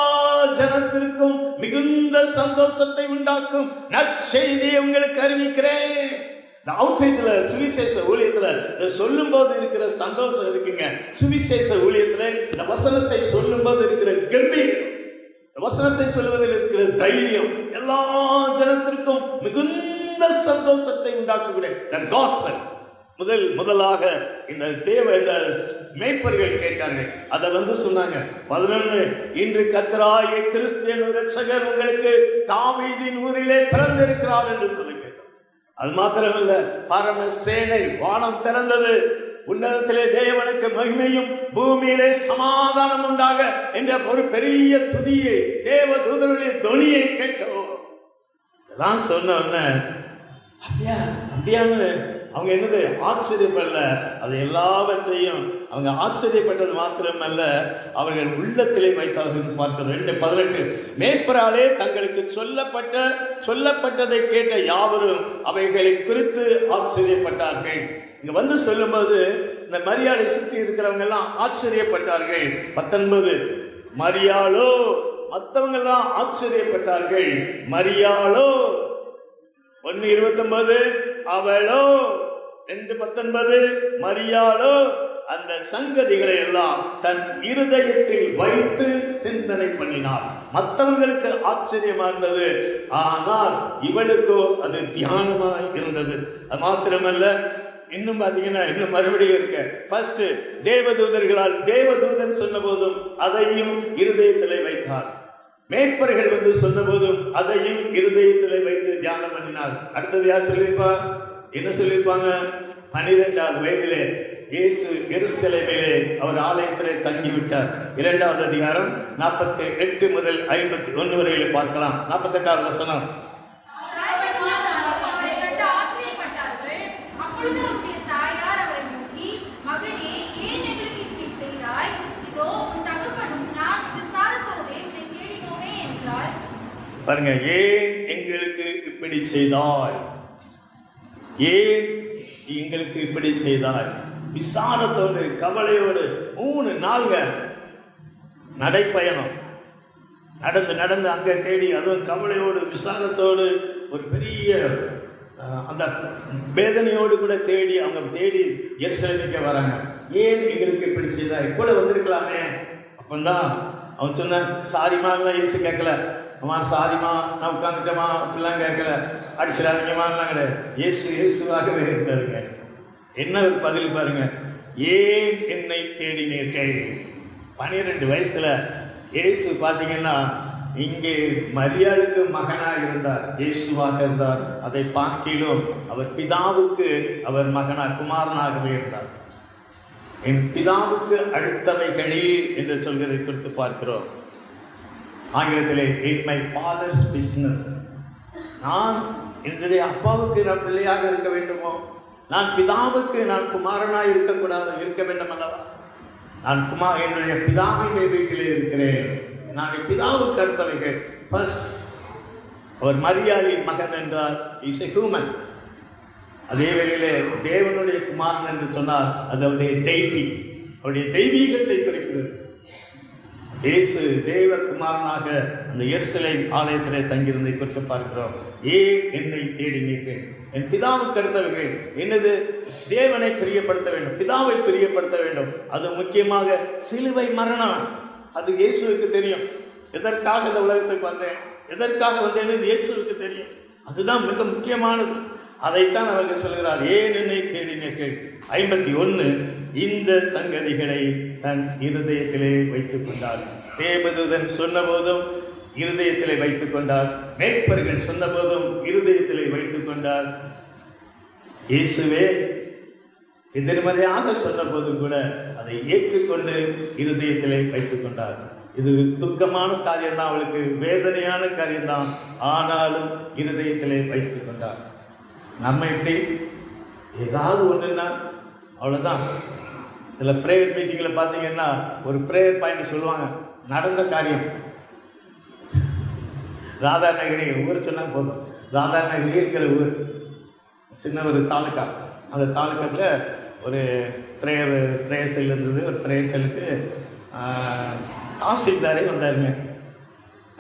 ஜனத்திற்கும் மிகுந்த சந்தோஷத்தை உண்டாக்கும் நற்செய்தியை உங்களுக்கு அறிவிக்கிறேன். இந்த அவுட்சைட்ல சுவிசேஷ ஊழியத்துல சொல்லும் போது இருக்கிற சந்தோஷம் இருக்குங்க. சுவிசேஷ ஊழியத்துல இந்த வசனத்தை சொல்லும் போது இருக்கிற கம்பீரம், வசனத்தை சொல்வதில் இருக்கிற தைரியம் எல்லா ஜனத்திற்கும் மிகுந்த சந்தோஷத்தை உண்டாக்கக்கூடிய முதலாக இந்த மேய்ப்பர்கள் கேட்டார்கள். அதை வந்து சொன்னாங்க. 11, இன்று கர்த்தராகிய கிறிஸ்து இரட்சகர் உங்களுக்கு தாவீதின் ஊரிலே பிறந்திருக்கிறார் என்று சொல்லி கேட்டார். அது மாத்திரமல்ல, பரம சேனை, வானம் திறந்தது, உன்னதத்திலே தேவனுக்கு மகிமையும் பூமியிலே சமாதானம் உண்டாக என்ற ஒரு பெரிய துதியை, தேவ தூதருடைய தொனியை கேட்டோம். இதெல்லாம் சொன்ன உடனே அப்படியான்னு அவங்க என்னது ஆச்சரியப்படல, அது எல்லாவற்றையும் அவங்க ஆச்சரியப்பட்டது மாத்திரமல்ல, அவர்கள் உள்ளத்திலே வைத்தார்கள். பார்க்கிறோம் 2:18, மேய்ப்பராலே தங்களுக்கு சொல்லப்பட்டதை கேட்ட யாவரும் அவைகளை குறித்து ஆச்சரியப்பட்டார்கள். இங்க வந்து சொல்லும்போது இந்த மரியாதை சுற்றி இருக்கிறவங்க எல்லாம் ஆச்சரியப்பட்டார்கள். 19, மரியாளோ, மற்றவங்க எல்லாம் ஆச்சரியப்பட்டார்கள், மரியாளோ. 1:29, அவளோ. 2:19, மரியாளோ அந்த சங்கதிகளை எல்லாம் தன் இருதயத்தில் வைத்து சிந்தனை பண்ணினார். மற்றவங்களுக்கு ஆச்சரியமா இருந்தது, ஆனால் இவளுக்கோ அது தியானமாக இருந்தது. அது மாத்திரமல்ல, இன்னும் பார்த்தீங்கன்னா இன்னும் மறுபடியும் இருக்க. ஃபர்ஸ்ட் தேவதூதர்களால் தேவதூதன் சொன்ன போதும் அதையும் இருதயத்திலே வைத்தார். மேய்ப்பர்கள் வந்து சொன்ன போதும் அதையும் இருதயத்திலே வைத்து தியானம் பண்ணினார். அடுத்தது யார் சொல்லியிருப்பா? என்ன சொல்லியிருப்பாங்க? 12வது வயதிலே இயேசு எருசலேமிலே அவர் ஆலயத்திலே தங்கிவிட்டார். 2வது அதிகாரம் 48 முதல் 51 வரையிலே பார்க்கலாம். 48வது வசனம். அவரை கண்டு ஆச்சரியப்பட்டார்கள். அப்பொழுது அவருடைய தாயார் அவரை நோக்கி, மகனே, ஏன் எங்களுக்கு இப்படி செய்தாய்? இதோ உன் தகப்பனும் நான் விசாரத்தோடு உன்னை தேடினோமே என்றார். பாருங்க, ஏன் எங்களுக்கு இப்படி செய்தாய், ஏன் எங்களுக்கு இப்படி செய்தாய்? விசாரத்தோடு கவலையோடு 3 நாள்கள் நடைப்பயணம் நடந்து நடந்து அங்கே தேடி, அதுவும் கவலையோடு விசாரத்தோடு ஒரு பெரிய அந்த வேதனையோடு கூட தேடி அவங்க தேடி எருசலேமுக்கு வராங்க. ஏன் எங்களுக்கு இப்படி செய்தாய்? கூட வந்திருக்கலாமே. அப்பந்தான் அவன் சொன்ன, சாரிமான்லாம் இயேசு கேட்கல. அம்மா சாரிம்மா, நான் உட்காந்துட்டேம்மா அப்படிலாம் கேட்கல. அடிச்சிடாதீங்கம்மாலாம் கிடையாது. இயேசுவாகவே இருந்தாருங்க. என்ன ஒரு பதில் பாருங்க, ஏன் என்னை தேடினீர்கள்? 12 வயசுல இயேசு பார்த்தீங்கன்னா இங்கே மரியாளுக்கு மகனாக இருந்தார், இயேசுவாக இருந்தார். அதை பார்க்கிலும் அவர் பிதாவுக்கு அவர் குமாரனாகவே இருந்தார். என் பிதாவுக்கு அடுத்தவைகளில் என்று சொல்வதை குறித்து பார்க்கிறோம். ஆங்கிலத்திலே இன் மை ஃபாதர்ஸ் பிஸ்னஸ். நான் என்னுடைய அப்பாவுக்கு நான் பிள்ளையாக இருக்க வேண்டுமோ? நான் பிதாவுக்கு நான் குமாரனாக இருக்க வேண்டும் அல்லவா? நான் என்னுடைய பிதாவினுடைய வீட்டிலே இருக்கிறேன். நான் பிதாவுக்கு அடுத்தவைகள். ஃபர்ஸ்ட், அவர் மரியாளின் மகன் என்றார், இஸ் எ ஹியூமன். அதே வேளையிலே தேவனுடைய குமாரன் என்று சொன்னார், அது அவருடைய டெய்டி, அவருடைய தெய்வீகத்தை குறிக்கிறது. இயேசு தேவகுமாரனாக அந்த எருசலேம் ஆலயத்திலே தங்கியிருந்ததை குறித்து பார்க்கிறோம். ஏன் என்னை தேடினீர்கள்? என் பிதாவுக்கு அடுத்தவர்கள் என்னது? தேவனை பிரியப்படுத்த வேண்டும், பிதாவை பிரியப்படுத்த வேண்டும். அது முக்கியமாக சிலுவை மரணம். அது இயேசுவுக்கு தெரியும். எதற்காக இந்த உலகத்துக்கு வந்தேன், எதற்காக வந்தேன் இயேசுவுக்கு தெரியும். அதுதான் மிக முக்கியமானது. அதைத்தான் அவர்கள் சொல்கிறார், ஏன் என்னை தேடினீர்கள். 51, இந்த சங்கதிகளை தன் இருதயத்திலே வைத்துக் கொண்டார். தேவதூதன் சொன்ன போதும் இருதயத்திலே வைத்துக் கொண்டார். மேய்ப்பர்கள் சொன்ன போதும் இருதயத்திலே வைத்துக் கொண்டார். இயேசுவே எதிர்மறையாக சொன்ன போதும் கூட அதை ஏற்றுக்கொண்டு இருதயத்திலே வைத்துக் கொண்டார். இது துக்கமான காரியம்தான், அவளுக்கு வேதனையான காரியம்தான். ஆனாலும் இருதயத்திலே வைத்துக் கொண்டார். நம்ம இப்படி ஏதாவது ஒன்றுன்னா அவ்வளோதான். சில ப்ரேயர் மீட்டிங்கில் பார்த்தீங்கன்னா ஒரு ப்ரேயர் பாயிண்ட் சொல்லுவாங்க, நடந்த காரியம். ராதாநகரி ஊர் சொன்னால் போதும். ராதாநகரி இருக்கிற ஊர் சின்ன ஒரு தாலுக்கா. அந்த தாலுக்காவில் ஒரு ப்ரேயர் செல் இருந்தது. ஒரு ப்ரேயர் செல்லுக்கு தாசில்தாரே வந்தாருங்க.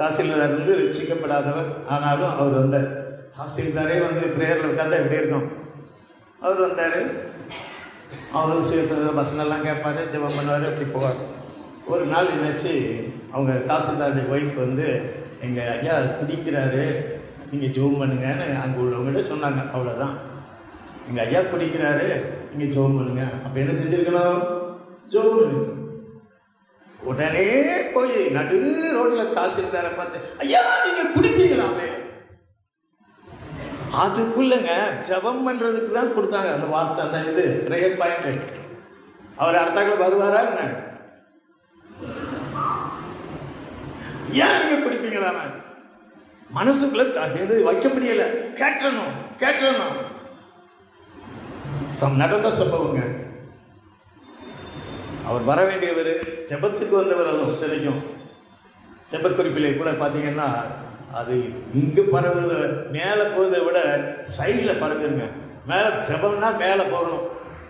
தாசில்தார் வந்து ரட்சிக்கப்படாதவர், ஆனாலும் அவர் வந்தார். தாசில்தாரே வந்து ப்ரேயரில் உட்காந்தா எப்படி இருக்கும்? அவர் வந்தார். அவரும் சுயசரித வசனெல்லாம் கேட்பார், ஜெபம் பண்ணுவார், அப்படி போவார். ஒரு நாள் என்னாச்சு, அவங்க தாசில்தாருடைய ஒய்ஃப் வந்து, எங்கள் ஐயா குடிக்கிறாரு, நீங்கள் ஜெபம் பண்ணுங்கன்னு அங்கே உள்ளவங்கள்ட்ட சொன்னாங்க. அவ்வளோதான். எங்கள் ஐயா குடிக்கிறாரு, நீங்கள் ஜெபம் பண்ணுங்க. அப்போ என்ன செஞ்சுருக்கணும்? ஜெபம் பண்ணுங்க. உடனே போய் நடு ரோட்டில் தாசில்தாரை பார்த்து, ஐயா நீங்கள் குடிப்பீங்களாமே. அதுக்குள்ளங்க ஜபம் பண்ணுறதுக்கு தான் கொடுத்தாங்க அந்த வார்த்தை, அந்த இது ப்ரேயர் பாயிண்ட். அவர் அடுத்தாக்கில் வருவாரா என்ன? ஏன் நீங்கள் குடிப்பீங்களாமே? மனசுக்குள்ள எது வைக்க முடியல. கேட்டணும். நடந்த சம்பவங்க. அவர் வர வேண்டியவர், ஜெபத்துக்கு வந்தவர். அது தெரியும். ஜெபக்குறிப்பிலே கூட பார்த்தீங்கன்னா அது இங்கு பரவுத, மேலே போகிறத விட சைடில் பரவுங்க. மேலே ஜெபம்னா மேலே போகணும்.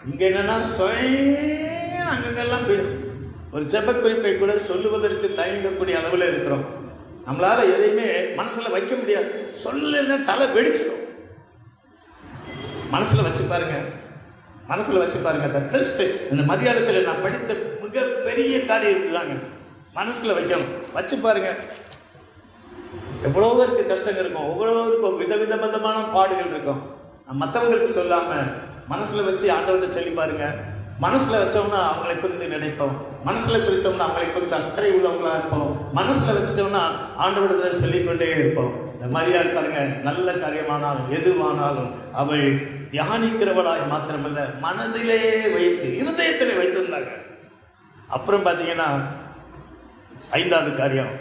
இங்கே என்னென்னா அங்கெல்லாம் போயிடும். ஒரு ஜெபக்குறிப்பை கூட சொல்லுவதற்கு தயங்கக்கூடிய அளவில் இருக்கிறோம். நம்மளால் எதையுமே மனசில் வைக்க முடியாது. சொல்லலைன்னா தலை வெடிச்சிடும். மனசில் வச்சு பாருங்க. அந்த டெஸ்ட், இந்த மரியாதையில் நான் படித்த மிகப்பெரிய காரியம் இருக்குதாங்க. மனசில் வைக்கணும். வச்சு பாருங்க. எவ்வளோ பேருக்கு கஷ்டங்கள் இருக்கும், ஒவ்வொருவருக்கும் விதவிதமான பாடுகள் இருக்கும். மற்றவங்களுக்கு சொல்லாமல் மனசில் வச்சு ஆண்டவர்கிட்ட சொல்லி பாருங்க. மனசில் வச்சோம்னா அவங்களை குறித்து நினைப்போம். மனசில் குறித்தோம்னா அவங்களை குறித்து அக்கறை உள்ளவங்களாக இருப்போம். மனசில் வச்சுட்டோம்னா ஆண்டவரிடத்தில் சொல்லிக்கொண்டே இருப்போம். இந்த மரியாள் பாருங்க, நல்ல காரியமானாலும் எதுவானாலும் அவள் தியானிக்கிறவளாய் மாத்திரமல்ல, மனதிலே வைத்து இருதயத்திலே வைத்திருந்தாங்க. அப்புறம் பார்த்தீங்கன்னா 5வது காரியம்,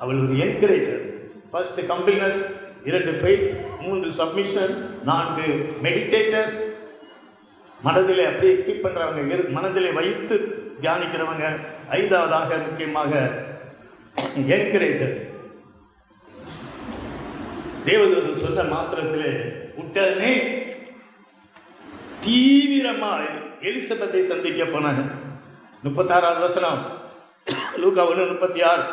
அவள் ஒரு encourager. First humbleness, 2 faith, 3 submission, 4 meditator. மனதிலே அப்படியே கீப் பண்றவங்க, மனதிலே வைத்து தியானிக்கிறவங்க. 5வதாக முக்கியமாக என்கரேஜர். தேவதூதன் சொன்ன மாத்திரத்திலே உடனே தீவிரமாக எலிசபெத்தை சந்திக்க போனாங்க. 36வது வசனம், லூக்கா 1:36.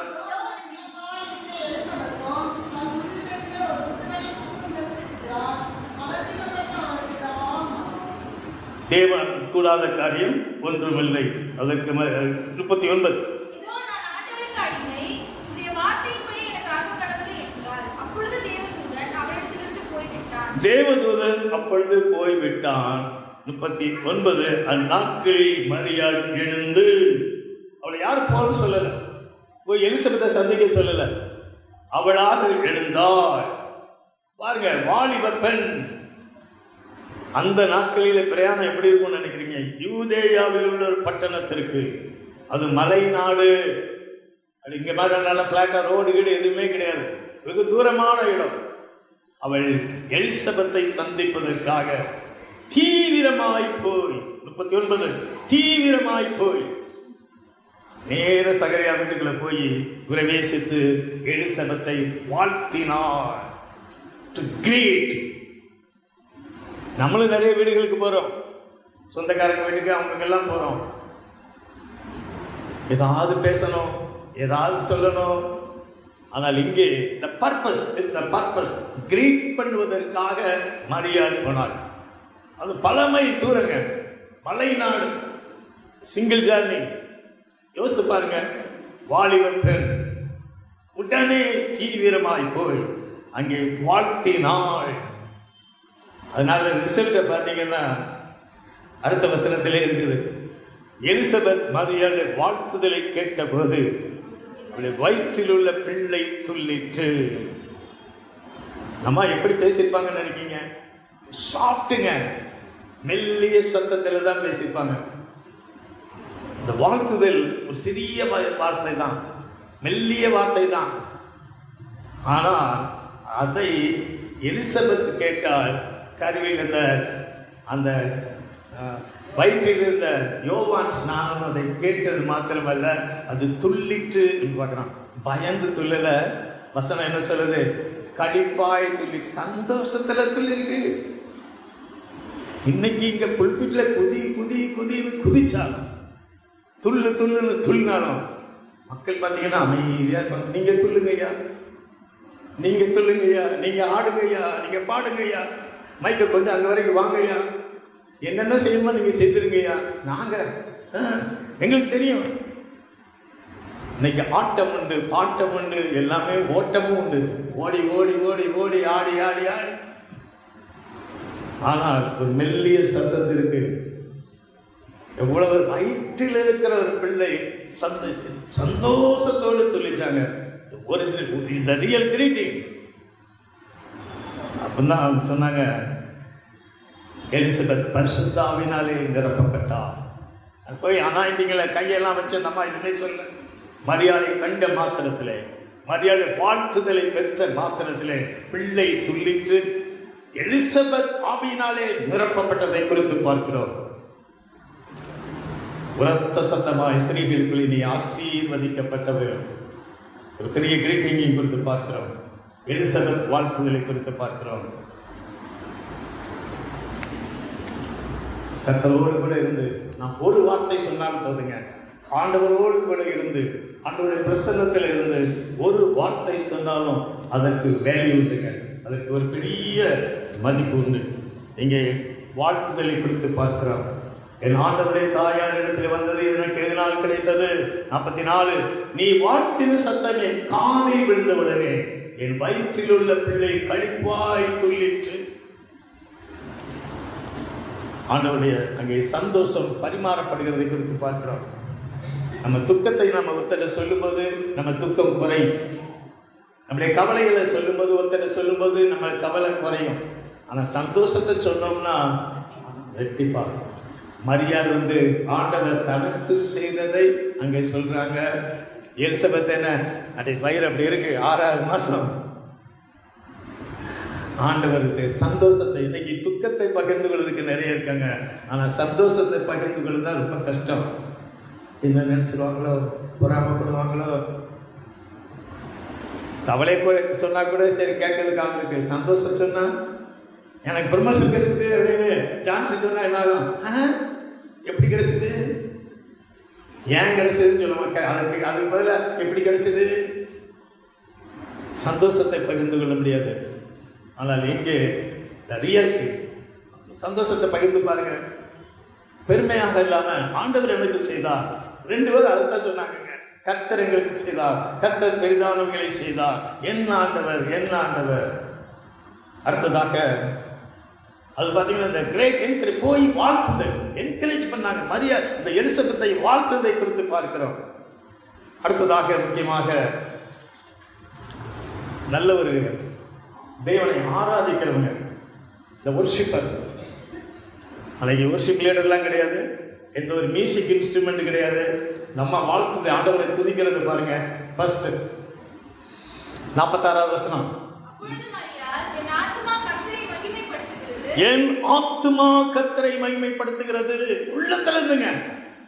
தேவன் கூடாத காரியம் ஒன்றுமில்லை. அதற்கு 39. இதோ நான் ஆண்டவருக்கு அடிமை, உம்முடைய வார்த்தையின்படி எனக்கு ஆக கடவுளே என்றாள். அப்பொழுது தேவதூதன் அவளிடத்திலிருந்து போய்விட்டான். தேவதூதன் அப்பொழுது போய்விட்டான். 39. அந்நாட்களில் மரியாள் எழுந்து, அவளை யாரும் போக சொல்லல, போய் எலிசபெத்தை சந்திக்க சொல்லல, அவளாக எழுந்தாள். பாருங்க, வாலிப பெண். அந்த நாட்களில் பிரயாணம் எப்படி இருக்கும்னு நினைக்கிறீங்க? யூதேயாவில் உள்ள ஒரு பட்டணத்திற்கு, அது மலை நாடு, அது இங்கே மாதிரி நல்ல ஃப்ளாட்டாக ரோடு கீடு எதுவுமே கிடையாது, வெகு தூரமான இடம். அவள் எலிசபெத்தை சந்திப்பதற்காக தீவிரமாய் போய், 39, தீவிரமாய் போய் நேர சகரியா வீட்டுக்குள்ள போய் பிரவேசித்து எலிசபெத்தை வாழ்த்தினார். To greet. நம்மளும் நிறைய வீடுகளுக்கு போறோம், சொந்தக்காரங்க வீட்டுக்கு அவங்களுக்கெல்லாம் போறோம், ஏதாவது பேசணும், ஏதாவது சொல்லணும். ஆனால் இங்கே the purpose கிரீட் பண்ணுவதற்காக மரியாள் போனாள். அது பல மைல் தூரங்க, மலை நாடு, சிங்கிள் ஜர்னி. யோசித்து பாருங்க, வாலிப பெண் உடனே தீவிரமாய் போய் அங்கே வாழ்த்தினாள். அதனால ரிசல்ட்டை பார்த்தீங்கன்னா அடுத்த வசனத்திலே இருக்குது. எலிசபெத் மரியாள் வாழ்த்துதலை கேட்டபோது அவளுடைய வயிற்றில் உள்ள பிள்ளை துள்ளிற்று. நம்ம எப்படி பேசியிருப்பாங்கன்னு நினைக்கிங்க? சாஃப்ட்டுங்க, மெல்லிய சத்தத்தில் தான் பேசியிருப்பாங்க. இந்த வாழ்த்துதல் ஒரு சிறிய வார்த்தை தான், மெல்லிய வார்த்தை தான். ஆனால் அதை எலிசபெத் கேட்டால், கருவில் அந்த வயிற்றில் இருந்த யோவான் ஸ்நானம் அதை கேட்டது மாத்திரமல்ல, அது துள்ளிற்று பார்க்குறான். பயந்து துள்ளல, வசனம் என்ன சொல்லுது? கடிப்பாய் துள்ளி, சந்தோஷத்துல துள்ளிருக்கு. இன்னைக்கு இங்க புல்பிட்ல குதின்னு குதிச்சாலும், துள்ளுன்னு துள்ளினாலும் மக்கள் பார்த்தீங்கன்னா அமைதியா இருப்பாங்க. நீங்க துள்ளுங்கய்யா, நீங்க துள்ளுங்கய்யா, நீங்க ஆடுங்கய்யா, நீங்க பாடுங்கய்யா, மைக்க கொண்டு அங்க வரைக்கும் வாங்கய்யா, என்னென்ன செய்யணுமோ நீங்க செய்திருங்கய்யா, நாங்க எங்களுக்கு தெரியும். இன்னைக்கு ஆட்டம் உண்டு, பாட்டம் உண்டு, எல்லாமே ஓட்டமும் உண்டு, ஓடி ஓடி ஓடி ஓடி ஆடி ஆடி ஆடி. ஆனால் ஒரு மெல்லிய சத்தத்திற்கு எவ்வளவு வயிற்றில் இருக்கிற ஒரு பிள்ளை சந்தோஷத்தோடு துள்ளிச்சாங்க. ஒரு இந்த ரியல் கிரீட்டிங். அப்பதான் அவங்க சொன்னாங்க, எலிசபெத் பரிசுத்தாவினாலே நிரப்பப்பட்டார். அது போய் அனாயிண்டிங்களை கையெல்லாம் வச்சு நம்ம இதுமே சொல்ல, மரியாதை கண்ட மாத்திரத்திலே, மரியாதை வாழ்த்துதலை பெற்ற மாத்திரத்திலே பிள்ளை துள்ளிற்று. எலிசபெத் ஆவியினாலே நிரப்பப்பட்டதை குறித்து பார்க்கிறோம். உரத்த சத்தமாய் ஸ்திரீகளுக்குள்ளே நீ ஆசீர்வதிக்கப்பட்டவர். ஒரு பெரிய கிரீட்டிங்கை குறித்து பார்க்கிறோம். எலிசபெத் வாழ்த்துதலை குறித்து பார்க்கிறோம். கர்த்தரோடு கூட இருந்து நாம் ஒரு வார்த்தை சொன்னாலும் போதுங்க, ஆண்டவரோடு கூட இருந்து ஆண்டவருடைய பிரசன்னத்தில் இருந்து ஒரு வார்த்தை சொன்னாலும் அதற்கு வேல்யூ உண்டுங்க, அதற்கு ஒரு பெரிய மதிப்பு உண்டு. இங்கே வாழ்த்துதலை குறித்து பார்க்கிறோம். என் ஆண்டவருடைய தாயார் இடத்தில் வந்தது எனக்கு எதனால் கிடைத்தது? 44. நீ வாழ்த்தின சத்தம் என் காதில் விழுந்தவுடனே என் வயிற்றில் உள்ள பிள்ளை களிப்பாய் துள்ளிற்று. ஆண்டவருடைய அங்கே சந்தோஷம் பரிமாறப்படுகிறதை குறித்து பார்க்கிறோம். நம்ம துக்கத்தை நம்ம ஒருத்தர சொல்லும்போது நம்ம துக்கம் குறையும். நம்முடைய கவலைகளை சொல்லும்போது, ஒருத்தர் சொல்லும்போது நம்ம கவலை குறையும். ஆனால் சந்தோஷத்தை சொன்னோம்னா ரெட்டிப்பாகும். மரியாள் ஆண்டவர் தனக்கு செய்ததை அங்கே சொல்றாங்க. எலிசபெத் என்ன வயிறு அப்படி இருக்கு, 6வது மாசம். ஆண்டவருக்கு சந்தோஷத்தை, இன்னைக்கு துக்கத்தை பகிர்ந்து கொள்வதற்கு நிறைய இருக்காங்க, ஆனால் சந்தோஷத்தை பகிர்ந்து கொள்வது தான் ரொம்ப கஷ்டம். என்ன நினைச்சிருவாங்களோ, பொறாமப்படுவாங்களோ. கவலை சொன்னா கூட சரி கேட்கறதுக்கு அவங்களுக்கு, சந்தோஷம் சொன்னா எனக்கு ப்ரமோஷன் கிடைச்சது அப்படின்னு சான்ஸ் சொன்னா என்ன ஆகும்? எப்படி கிடைச்சது, ஏன் கிடைச்சதுன்னு சொல்ல மாட்டேன். அதுக்கு பதிலாக எப்படி கிடைச்சது? சந்தோஷத்தை பகிர்ந்து கொள்ள முடியாது. ஆனால் இங்கே ரியாலிட்டி, சந்தோஷத்தை பகிர்ந்து பாருங்க. பெருமையாக இல்லாம ஆண்டவர் எனக்கு செய்தார். 2 பேரும் அதைத்தான் சொன்னாங்க. கர்த்தர் எங்களுக்கு செய்தார், கர்த்தர் பெரிதானவர்களை செய்தார், என் ஆண்டவர் என் ஆண்டவர். அடுத்ததாக அது பார்த்தீங்கன்னா இந்த கிரேட் என்கரேஜ், போய் வாழ்த்துதல், என்கரேஜ் பண்ணாங்க. மரியா இந்த எலிசபெத்தை வாழ்த்துதை குறித்து பார்க்கிறோம். அடுத்ததாக முக்கியமாக நல்ல ஒரு தேவனை ஆராதிக்கிறவங்க, இந்த ஒர்ஷிப்பர். அன்னைக்கு ஒர்ஷிப் லீடர்லாம் கிடையாது, எந்த ஒரு மியூசிக் இன்ஸ்ட்ருமெண்ட் கிடையாது. நம்ம வாழ்த்துதை, ஆண்டவரை துதிக்கிறது பாருங்க. ஃபர்ஸ்ட் 46வது வசனம், என் ஆத்துமா கர்த்தரை மகிமைப்படுத்துகிறது. உள்ளத்துல இருந்துங்க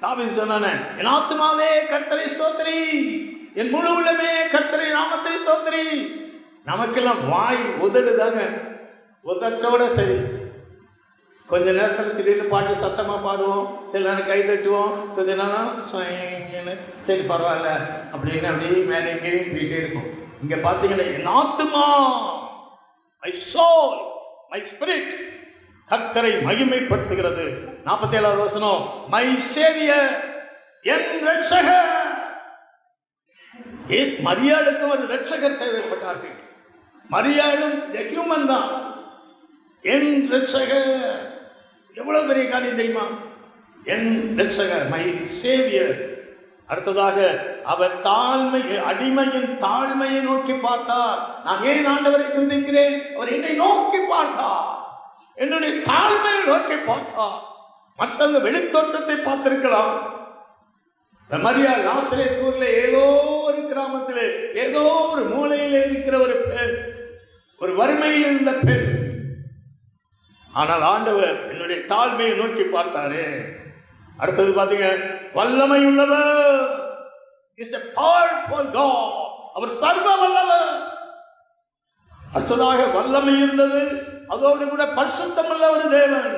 தாவீது சொன்னானே, என் ஆத்துமாவே கர்த்தரை ஸ்தோத்திரி, என் முழு உள்ளமே கர்த்தரை நாமத்தை ஸ்தோத்திரி. நமக்கெல்லாம் வாய் உதடுதாங்க, உதட்டோட சரி. கொஞ்ச நேரத்தில் திடீர்னு பாட்டு சத்தமாக பாடுவோம், சில நேரம் கை தட்டுவோம், கொஞ்ச நேரம் சரி பரவாயில்ல அப்படின்னு அப்படியே மேலே எங்கேயும் போயிட்டே இருக்கும். இங்கே பார்த்தீங்கன்னா என் ஆத்துமா, மை சோல், மை ஸ்பிரிட் கர்த்தரை மகிமைப்படுத்துகிறது. 47வது வசனம், மை சேவியர், என் ரட்சகர். மரியாளுக்கு ஒரு ரட்சகர் தேவைப்பட்டார்கள். மரியாளும் ஹியூமன் தான். என் ரட்சகர், எவ்வளவு பெரிய காரியம் தெரியுமா? என் ரட்சகர், மை சேவியர். அடுத்ததாக அவர் அடிமையின் தாழ்மையை நோக்கி பார்த்தார். நான் ஏன் ஆண்டவரை துதிக்கிறேன்? அவர் என்னை நோக்கி பார்த்தார், என்னுடைய தாழ்மையை நோக்கி பார்த்தார். மற்றவங்க வெளித்தோற்றத்தை பார்த்திருக்கலாம். மரியா நாசரேத்தூர்ல ஏதோ ஒரு கிராமத்தில் ஏதோ ஒரு மூலையில இருக்கிற ஒரு பெண், ஒரு வறுமையில் இருந்த பெண். ஆனால் ஆண்டவர் என்னுடைய தாழ்மையை நோக்கி பார்த்தாரே. அடுத்தது பாத்தீங்க, வல்லமை உள்ளவர், அவர் சர்வ வல்லவர். அடுத்ததாக வல்லமை இருந்தது, அதோடு கூட பரிசுத்தம் உள்ள ஒரு தேவன்.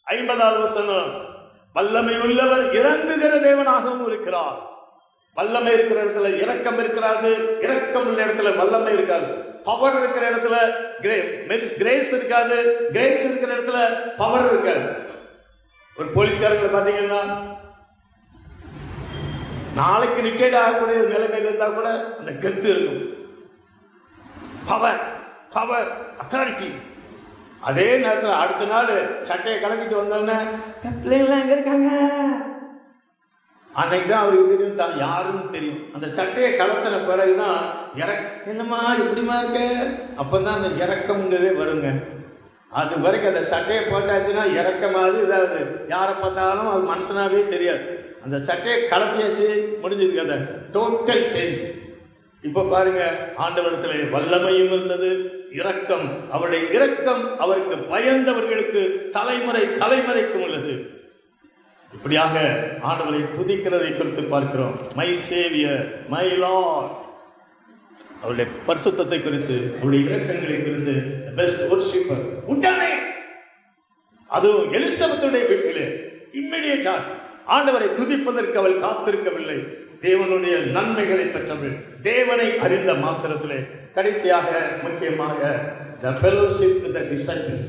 50வது வசனம், வல்லமை உள்ளவர் இறங்குகிற தேவனாகவும் இருக்கிறார். வல்லமை இருக்கிற இடத்துல இரக்கம் இருக்கிறாது, இரக்கம் உள்ள இடத்துல வல்லமை இருக்காது. பவர் இருக்கிற இடத்துல கிரேஸ் இருக்காது, கிரேஸ் இருக்கிற இடத்துல பவர் இருக்காது. ஒரு போலீஸ்காரங்களை பார்த்தீங்கன்னா நாளைக்கு ரிட்டையர்ட் ஆகக்கூடிய நிலைமையில் இருந்தா கூட அந்த கத்து இருக்கும். Power, power, authority. அதே நேரத்தில் அடுத்த நாள் சட்டையை கலக்கிட்டு வந்தோன்னே பிள்ளைங்களாம் எங்க இருக்காங்க, அன்னைக்கு தான் அவருக்கு தெரியும் தான் யாருன்னு தெரியும். அந்த சட்டையை கலத்தின பிறகுதான் என்னம்மா இப்படிமா இருக்க, அப்பதான் அந்த இறக்கம்ங்கிறதே வருங்க. அது வரைக்கும் அந்த சட்டையை போட்டாச்சுன்னா இறக்கமாவது இதாவது யாரை பார்த்தாலும் அது மனுஷனாவே தெரியாது. அந்த சட்டையை கலத்தியாச்சு, முடிஞ்சது கதை, டோட்டல் சேஞ்ச். இப்போ பாருங்க, ஆண்டவரிடத்தில் வல்லமையும் இருந்தது, இரக்கம். அவருடைய இரக்கம் அவருக்கு பயந்தவர்களுக்கு தலைமுறைக்கும் உள்ளது. இப்படியாக ஆண்டவரை துதிக்கிறதை குறித்து பார்க்கிறோம். My Xavier, my Lord. அவருடைய பரிசுத்தத்தை குறித்து, அவருடைய இரக்கங்களை குறித்து பெஸ்ட் வொர்ஷிப்பர். உடனே அதுவும் எலிசபெத்துடைய வீட்டிலே இம்மிடியேட்டா ஆண்டவரை துதிப்பதற்கு அவள் காத்திருக்கவில்லை. தேவனுடைய நன்மைகளை பெற்றவள், தேவனை அறிந்த மாத்திரத்திலே. கடைசியாக முக்கியமாக the fellowship with the disciples.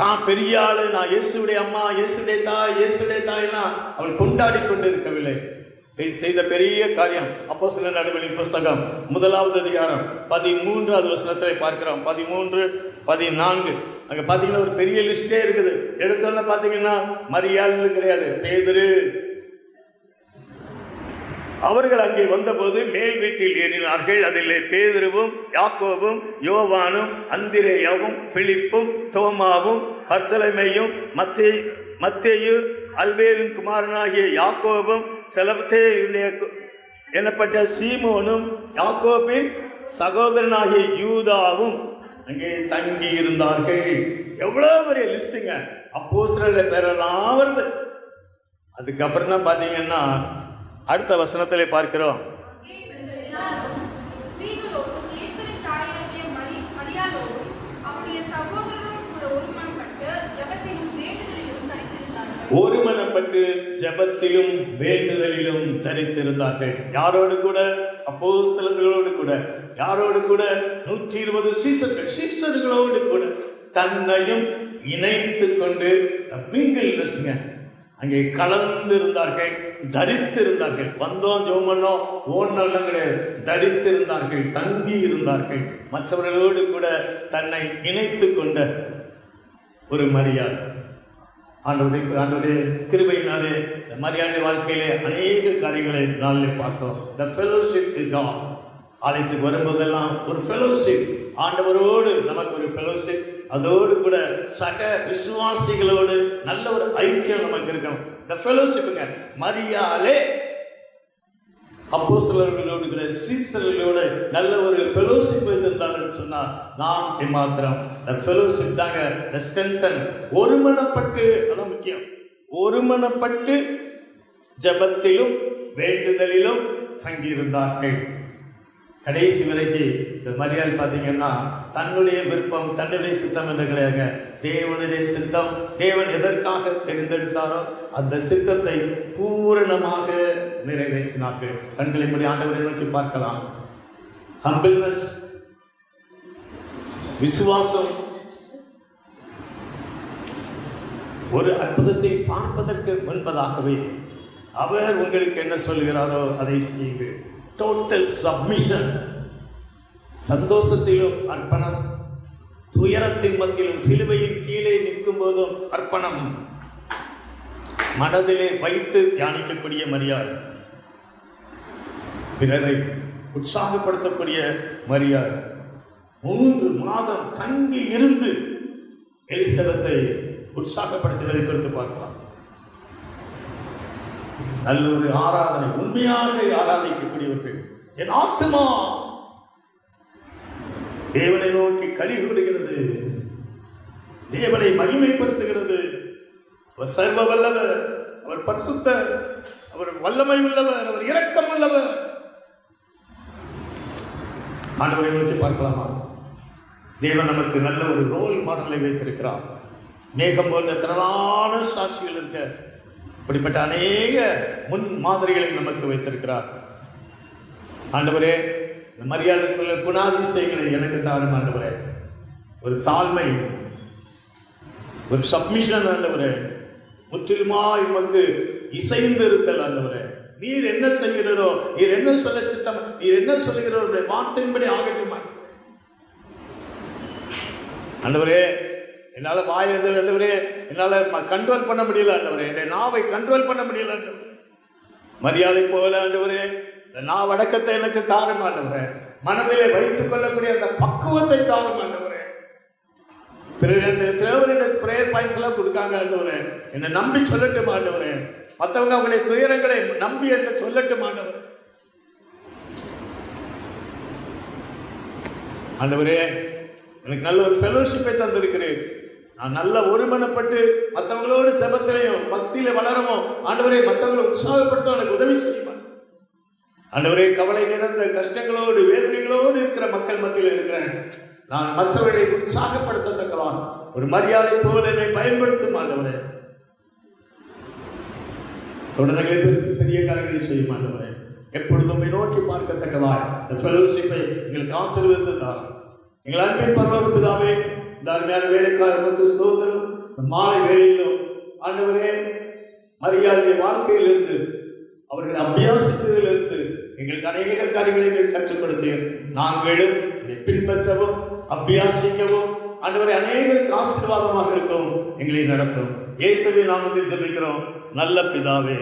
தான் பெரிய ஆளு, நான் இயேசுடைய அம்மா, இயேசுடைய தாய்னா அவள் கொண்டாடி கொண்டு இருக்கவில்லை. செய்த பெரிய காரியம். அப்போஸ்தலர் நடவடிக்கைகளின் புஸ்தகம் 1வது அதிகாரம் 13வது வசனத்தை பார்க்கிறோம். 13, 14 அங்க பாத்தீங்கன்னா ஒரு பெரிய லிஸ்டே இருக்குது. எடுத்தோன்னு பாத்தீங்கன்னா மரியாள் கிடையாது, பேதுரு. அவர்கள் அங்கே வந்தபோது மேல் வீட்டில் ஏறினார்கள். அதிலே பேதுருவும் யாக்கோபும் யோவானும் அந்திரேயாவும் பிலிப்பும் தோமாவும் பர்த்தலமேயும் மத்தேயு அல்பேலின் குமாரனாகிய யாக்கோபும் செலபத்தேயுடைய எனப்பட்ட சீமோனும் யாக்கோபின் சகோதரனாகிய யூதாவும் அங்கே தங்கி இருந்தார்கள். எவ்வளவு பெரிய லிஸ்டுங்க, அப்போஸ்தலருடைய பேரெல்லாம் வருது. அதுக்கப்புறம் தான் பார்த்தீங்கன்னா அடுத்த வசனத்திலே பார்க்கிறோம். அங்கே இவர்கள் எல்லாரும் ஸ்திரீகளோடும் இயேசுவின் தாயாகிய மரியாளோடும் அவருடைய சகோதரரும் கூட ஒருமனப்பட்டு ஜெபத்திலும் வேண்டுதலிலும் தரித்திருந்தார்கள். ஒருமனப்பட்டு ஜெபத்திலும் வேண்டுதலிலும் தரித்திருந்தார்கள். யாரோடு கூட? அப்போஸ்தலர்களோடு கூட. யாரோடு கூட? 120 சீஷர்களோடு கூட தன்னையும் இணைத்து கொண்டு மிங்கிள்ங்க அங்கே கலந்து இருந்தார்கள், தரித்திருந்தார்கள். வந்தோம் ஜெபம் பண்ணோம் ஓடலாம் கிடையாது, தரித்திருந்தார்கள், தங்கி இருந்தார்கள். மற்றவர்களோடு கூட தன்னை இணைத்து கொண்ட ஒரு மரியாள். ஆண்டவருடைய கிருபையினாலே மரியாதை வாழ்க்கையிலே அநேக காரியங்களை நாளிலே பார்த்தோம். The fellowship is God. ஆலயத்துக்கு வரும்போதெல்லாம் ஒரு ஃபெலோஷிப், ஆண்டவரோடு நமக்கு ஒரு ஃபெலோஷிப், அதோடு கூட சக விசுவாசிகளோடு நல்ல ஒரு ஐக்கியம் நமக்கு இருக்கணும். இந்த ஃபெலோஷிப்புங்க மரியாளே அப்போஸ்தலர்களோடு கூட சீஷர்களோடு நல்ல ஒரு ஃபெலோஷிப் வைத்திருந்தாருன்னு சொன்னால் நாம் ஏமாத்திரம். இந்த ஃபெலோஷிப் தாங்க த ஸ்ட்ரென்தன். ஒருமனப்பட்டு, அதான் முக்கியம், ஒருமனப்பட்டு ஜெபத்திலும் வேண்டுதலிலும் தங்கியிருந்தார்கள். கடைசி வரைக்கும் இந்த மரியாள் பார்த்தீங்கன்னா தன்னுடைய விருப்பம் தன்னுடைய சித்தம் என்று கிடையாது, தேவனுடைய சித்தம். தேவன் எதற்காக தெரிந்தெடுத்தாரோ அந்த சித்தத்தை பூரணமாக நிறைவேற்றினார்கள். கண்களை மூடி ஆண்டவரை நோக்கி பார்க்கலாம். ஹம்பிள்னஸ், விசுவாசம். ஒரு அற்புதத்தை பார்ப்பதற்கு முன்பதாகவே அவர் உங்களுக்கு என்ன சொல்கிறாரோ அதை செய்யுங்கள். Total submission. சந்தோஷத்திலும் அர்ப்பணம், துயரத்தின் மத்தியிலும் சிலுவையின் கீழே நிற்கும் போதும் அர்ப்பணம். மனதிலே வைத்து தியானிக்கக்கூடிய மரியாள், பிறரை உற்சாகப்படுத்தக்கூடிய மரியாள். 3 மாதம் தங்கி இருந்து எலிசபெத்தை உற்சாகப்படுத்தினதை குறித்து பார்க்கலாம். நல்ல ஒரு ஆராதனை, உண்மையாக ஆராதிக்கக்கூடியவர்கள். என் ஆத்மா தேவனை நோக்கி களி கூறுகிறது, தேவனை மகிமைப்படுத்துகிறது. அவர் சர்வ வல்லவர், அவர் பரிசுத்தர், அவர் வல்லமை உள்ளவர், அவர் இரக்கம் உள்ளவர். ஆண்டவரை நோக்கி பார்க்கலாமா? தேவன் நமக்கு நல்ல ஒரு ரோல் மாடலை வைத்திருக்கிறார். மேகம் போன்ற திரளான சாட்சிகள் இருக்க இப்படிப்பட்ட அநேக முன் மாதிரிகளை நமக்கு வைத்திருக்கிறார். ஆண்டவரே, இந்த மரியாதைக்குள்ள குணாதிசயங்களை எனக்கு தாரும் ஆண்டவரே. ஒரு தாழ்மை, ஒரு சப்மிஷன் ஆண்டவரே, முற்றிலுமாய் உமக்கு இசைந்து இருத்தல் ஆண்டவரே. நீர் என்ன செய்கிறோ, நீர் என்ன சொல்ல சித்தம், நீர் என்ன சொல்லுகிறோ வார்த்தையின்படி ஆகட்டும் ஆண்டவரே. என்னால் வாய் ஆண்டவரே, என்னால் கண்ட்ரோல் பண்ண முடியல ஆண்டவரே, என் நாவை கண்ட்ரோல் பண்ண முடியல ஆண்டவரே. மரியாதை போல ஆண்டவரே, இந்த நாவடக்கத்தை எனக்கு தாரும் ஆண்டவரே. மனதிலே வைத்துக் கொள்ளக்கூடிய அந்த பக்குவத்தை தாரும் ஆண்டவரே. பிறரிடத்தில் பிரேயர் பாயிண்ட்ஸ் எல்லாம் கொடுக்காங்க ஆண்டவரே, என்னை நம்பி சொல்லட்டும் ஆண்டவரே. மற்றவங்க அவங்களுடைய துயரங்களை நம்பி என்ன சொல்லட்டும் ஆண்டவரே. ஆண்டவரே, எனக்கு நல்ல ஒரு ஃபெலோஷிப்பை தந்திருக்கிறேன். நான் நல்ல ஒருமனப்பட்டு மற்றவங்களோடு ஜெபத்திலையும் பக்தியில வளரவும் ஆண்டவரே, மற்றவங்களை உற்சாகப்படுத்த எனக்கு உதவி செய்யுமா ஆண்டவரே. கவலை நிறைந்த கஷ்டங்களோடு வேதனைகளோடு இருக்கிற மக்கள் மத்தியில் இருக்கிறேன். நான் மற்றவர்களை உற்சாகப்படுத்தத்தக்கதான் ஒரு மரியாதை போல என்னை பயன்படுத்தும் ஆண்டவரே. தொடர்களை பெருத்து பெரிய காரியங்களை செய்யும் ஆண்டவரே. எப்பொழுதும் நோக்கி பார்க்கத்தக்கதாய் இந்த ஃபெலோஷிப்பை எங்களுக்கு ஆசீர்வதித்து தாரும். எங்கள் அன்பின் பரலோக பிதாவே, இந்த அருமையான வேலைக்காரர்களுக்கு ஸ்தோத்திரம். மாலை வேளையிலும் ஆண்டவரே, மரியாதை வாழ்க்கையிலிருந்து அவர்கள் அபியாசித்ததிலிருந்து எங்களுக்கு அநேக காரியங்களை கற்றுக் கொடுத்தேன். நாங்களும் இதை பின்பற்றவும் அபியாசிக்கவும் ஆண்டவரை அநேக ஆசீர்வாதமாக இருக்கவும் எங்களை நடத்தும். இயேசுவின் நாமத்தில் ஜெபிக்கிறோம் நல்ல பிதாவே,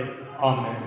ஆமென்.